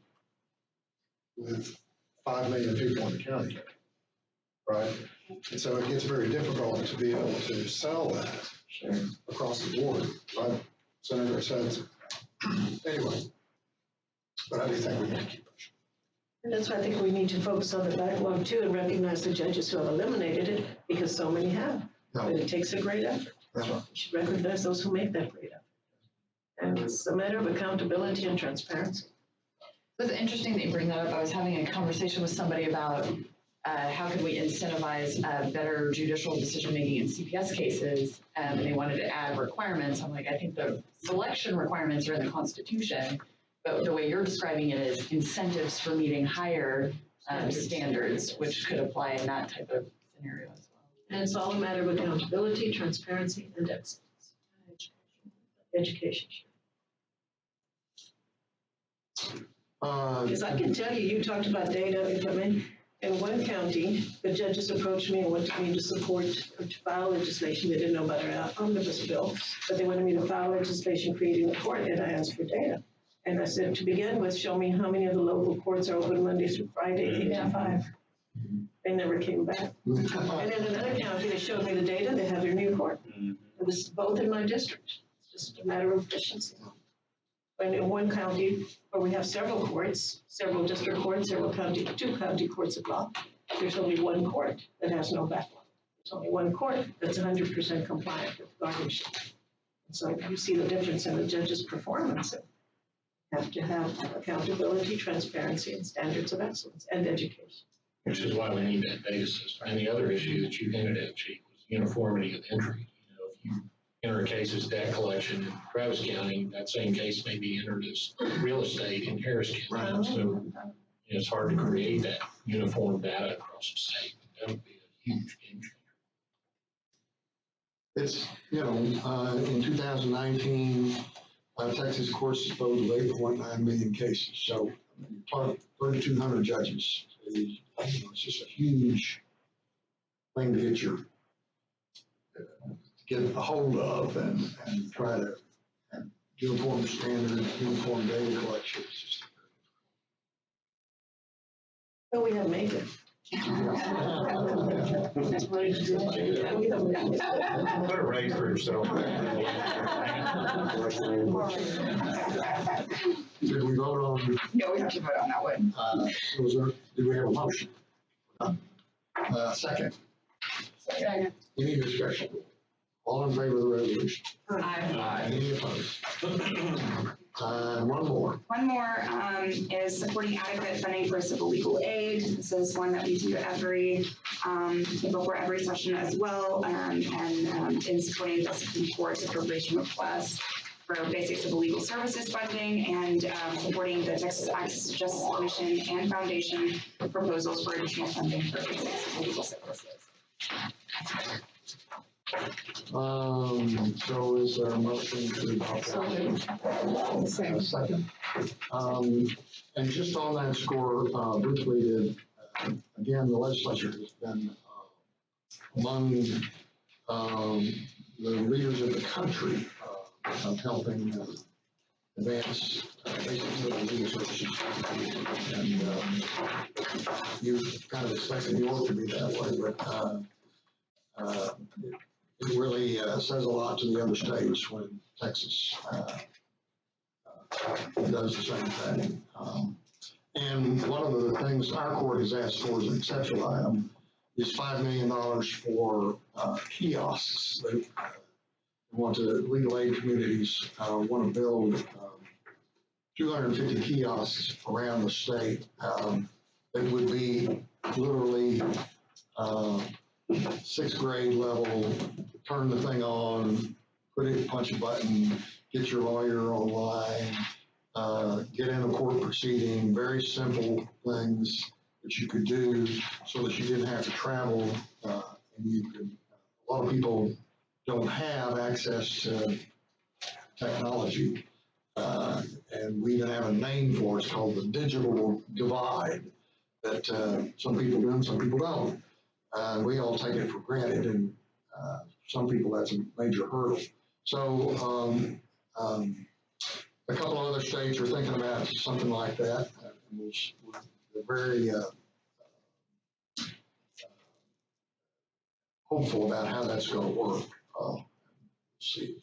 S1: with 5 million people in the county, right? And so it gets very difficult to be able to sell that across the board, right? Senator said, anyway, but I do think we need to keep pushing.
S9: And that's why I think we need to focus on the backlog too and recognize the judges who have eliminated it, because so many have.
S1: No.
S9: But it takes a great effort.
S1: That's right.
S9: We should recognize those who make that great effort. And it's a matter of accountability and transparency.
S8: It's interesting that you bring that up. I was having a conversation with somebody about how could we incentivize better judicial decision-making in CPS cases, and they wanted to add requirements. I'm like, I think the selection requirements are in the Constitution, but the way you're describing it is incentives for meeting higher standards, which could apply in that type of scenario as well.
S9: And it's all a matter of accountability, transparency, and excellence. Education. Because I can tell you, you talked about data, if I may, In one county, the judges approached me and wanted me to support or to file legislation. They didn't know about an omnibus bill, but they wanted me to file legislation creating a court, and I asked for data. And I said, to begin with, show me how many of the local courts are open Monday through Friday, 8 to 5. They never came back. And in another county, they showed me the data, they have their new court. It was both in my district. It's just a matter of efficiency. And in one county, where we have several courts, several district courts, two county courts of law, there's only one court that has no backlog. There's only one court that's 100% compliant with guardianship. And so you see the difference in the judge's performance. You have to have accountability, transparency, and standards of excellence, and education.
S13: Which is why we need that data system. And the other issue that you hinted at, Chief, was uniformity of entry. You know, if you enter a case as debt collection in Travis County, that same case may be entered as real estate in Harris County.
S1: Right.
S13: So you know, it's hard to create that uniform data across the state. That would be a huge game changer.
S1: It's, you know, in 2019, Texas courts disposed of 8.9 million cases. So you're talking 3,200 judges. It's just a huge thing to get a hold of and try to have uniform standards, uniform data collection.
S9: But we have made it.
S5: Put a rate for yourself.
S1: Did we vote on?
S6: No, we have to vote on that one.
S1: Did we have a motion? Second.
S7: Second.
S1: Any discussion? All in favor of the resolution?
S6: Aye.
S1: Any opposed? One more.
S6: One more is supporting adequate funding for civil legal aid. This is one that we do before every session as well, and in supporting the Supreme Court's appropriation request for basic civil legal services funding, and supporting the Texas Access to Justice Commission and Foundation proposals for additional funding for basic civil legal services.
S1: So is there a motion to second? And just on that score, briefly, again, the legislature has been among the leaders of the country of helping advance basic civil legal services. And you kind of expected New York to be that way, but it really says a lot to the other states when Texas does the same thing. And one of the things our court has asked for as an exceptional item is $5 million for kiosks. They want to, legal aid communities want to build 250 kiosks around the state that would be literally 6th grade level, turn the thing on, punch a button, get your lawyer online, get in a court proceeding, very simple things that you could do so that you didn't have to travel. And you could, a lot of people don't have access to technology. And we even have a name for it. It's called the digital divide, that some people do and some people don't. We all take it for granted, and some people that's a major hurdle. So a couple of other states are thinking about something like that, and we're very hopeful about how that's going to work. We'll see.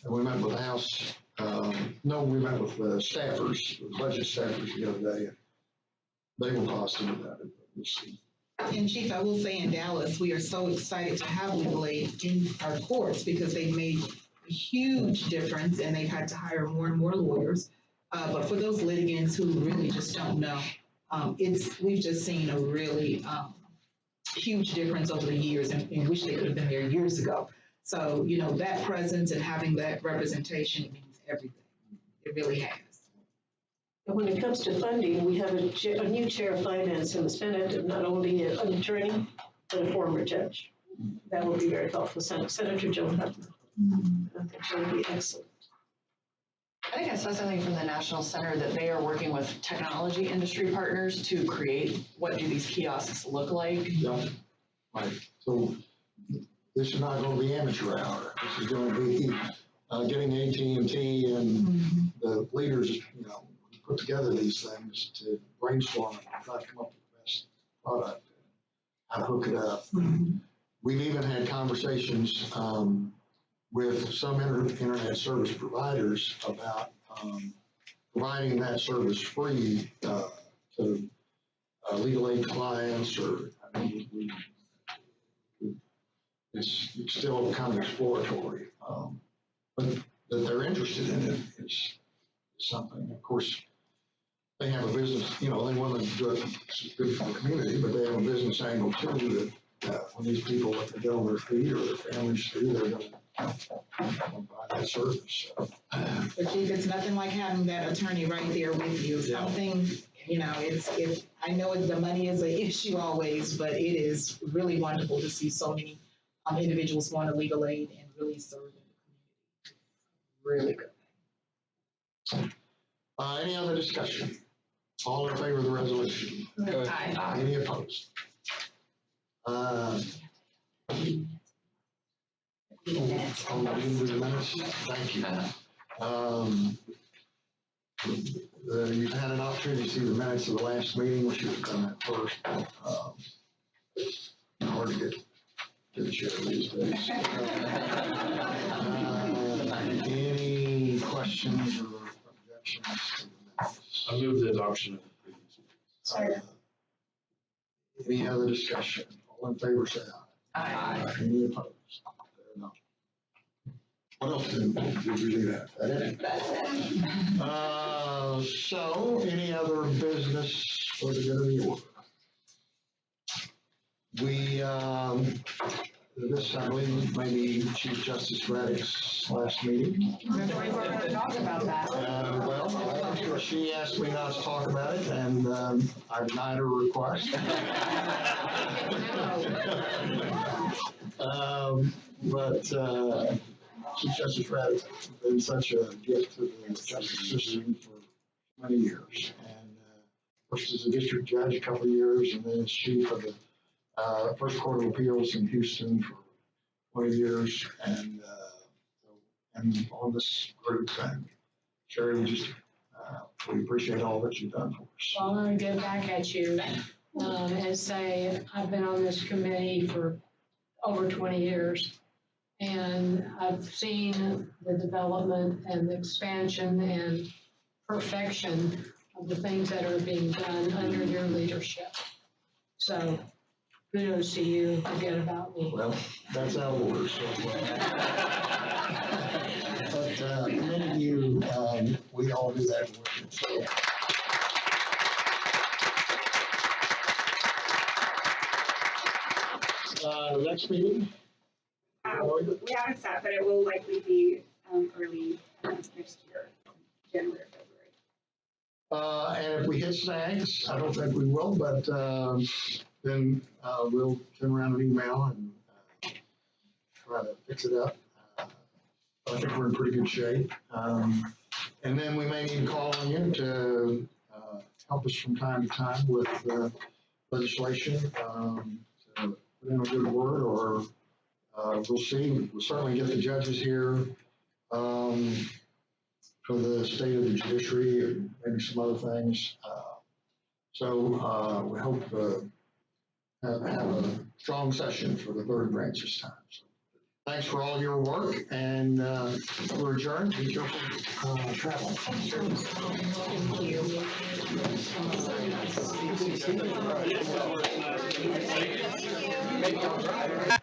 S1: And we met with the House. We met with the staffers, the budget staffers the other day. They were positive about it. We'll see.
S12: And Chief, I will say in Dallas, we are so excited to have legal aid in our courts because they've made a huge difference and they've had to hire more and more lawyers. But for those litigants who really just don't know, we've just seen a really huge difference over the years, and wish they could have been there years ago. So, you know, that presence and having that representation means everything. It really has.
S9: And when it comes to funding, we have a new chair of finance in the Senate, not only an attorney, but a former judge. That will be very helpful. Senator Joe Huffman. I think that will be excellent.
S8: I think I saw something from the National Center that they are working with technology industry partners to create what do these kiosks look like.
S1: Yeah. Right. So this is not going to be amateur hour. This is going to be getting AT&T and the leaders, put together these things to brainstorm and try to come up with the best product and how to hook it up. We've even had conversations with some internet service providers about providing that service free to legal aid clients, or it's still kind of exploratory, but that they're interested in it is something. Of course, they have a business, they want to do it, it's good for the community, but they have a business angle too, that when these people, if they get on their feet or their families do, they're going to buy that service.
S12: But Chief, it's nothing like having that attorney right there with you. Something, I know the money is an issue always, but it is really wonderful to see so many individuals want to legal aid and really serve in the community. Really good.
S1: Any other discussion? All in favor of the resolution?
S8: Aye.
S1: Any opposed? Thank you. You've had an opportunity to see the minutes of the last meeting, which you've done that first. Hard to get a chair these days. Any questions or objections to the minutes?
S5: I move the adoption of the previous.
S1: Sorry. Any other discussion? All in favor, say aye.
S8: Aye.
S1: Any opposed? There are none. What else did you do that? So any other business for the good of the order? This, I believe, may be Chief Justice Raddick's last meeting.
S7: We weren't going to talk about that.
S1: Well, she asked me not to talk about it, and I denied her request. But Chief Justice Raddick has been such a gift to the justice system for many years. And first as a district judge a couple of years, and then as chief of the First Court of Appeals in Houston for 20 years, and on this group. And Sherry, we appreciate all that you've done for us.
S7: Well, I'm going to go back at you and say I've been on this committee for over 20 years, and I've seen the development and the expansion and perfection of the things that are being done under your leadership. So kudos to you. Forget about me.
S1: Well, that's out of order. So, but many of you, we all do that work. So, next meeting?
S6: We haven't set, but it will likely be early next year, January or February.
S1: And if we hit snags, I don't think we will, but then we'll turn around an email and try to fix it up. I think we're in pretty good shape. And then we may need to call on you to help us from time to time with legislation, to put in a good word, or we'll see. We'll certainly get the judges here for the state of the judiciary and maybe some other things. So we hope to have a strong session for the third branch this time. So thanks for all your work, and we're adjourned. Be careful travel. Thank you.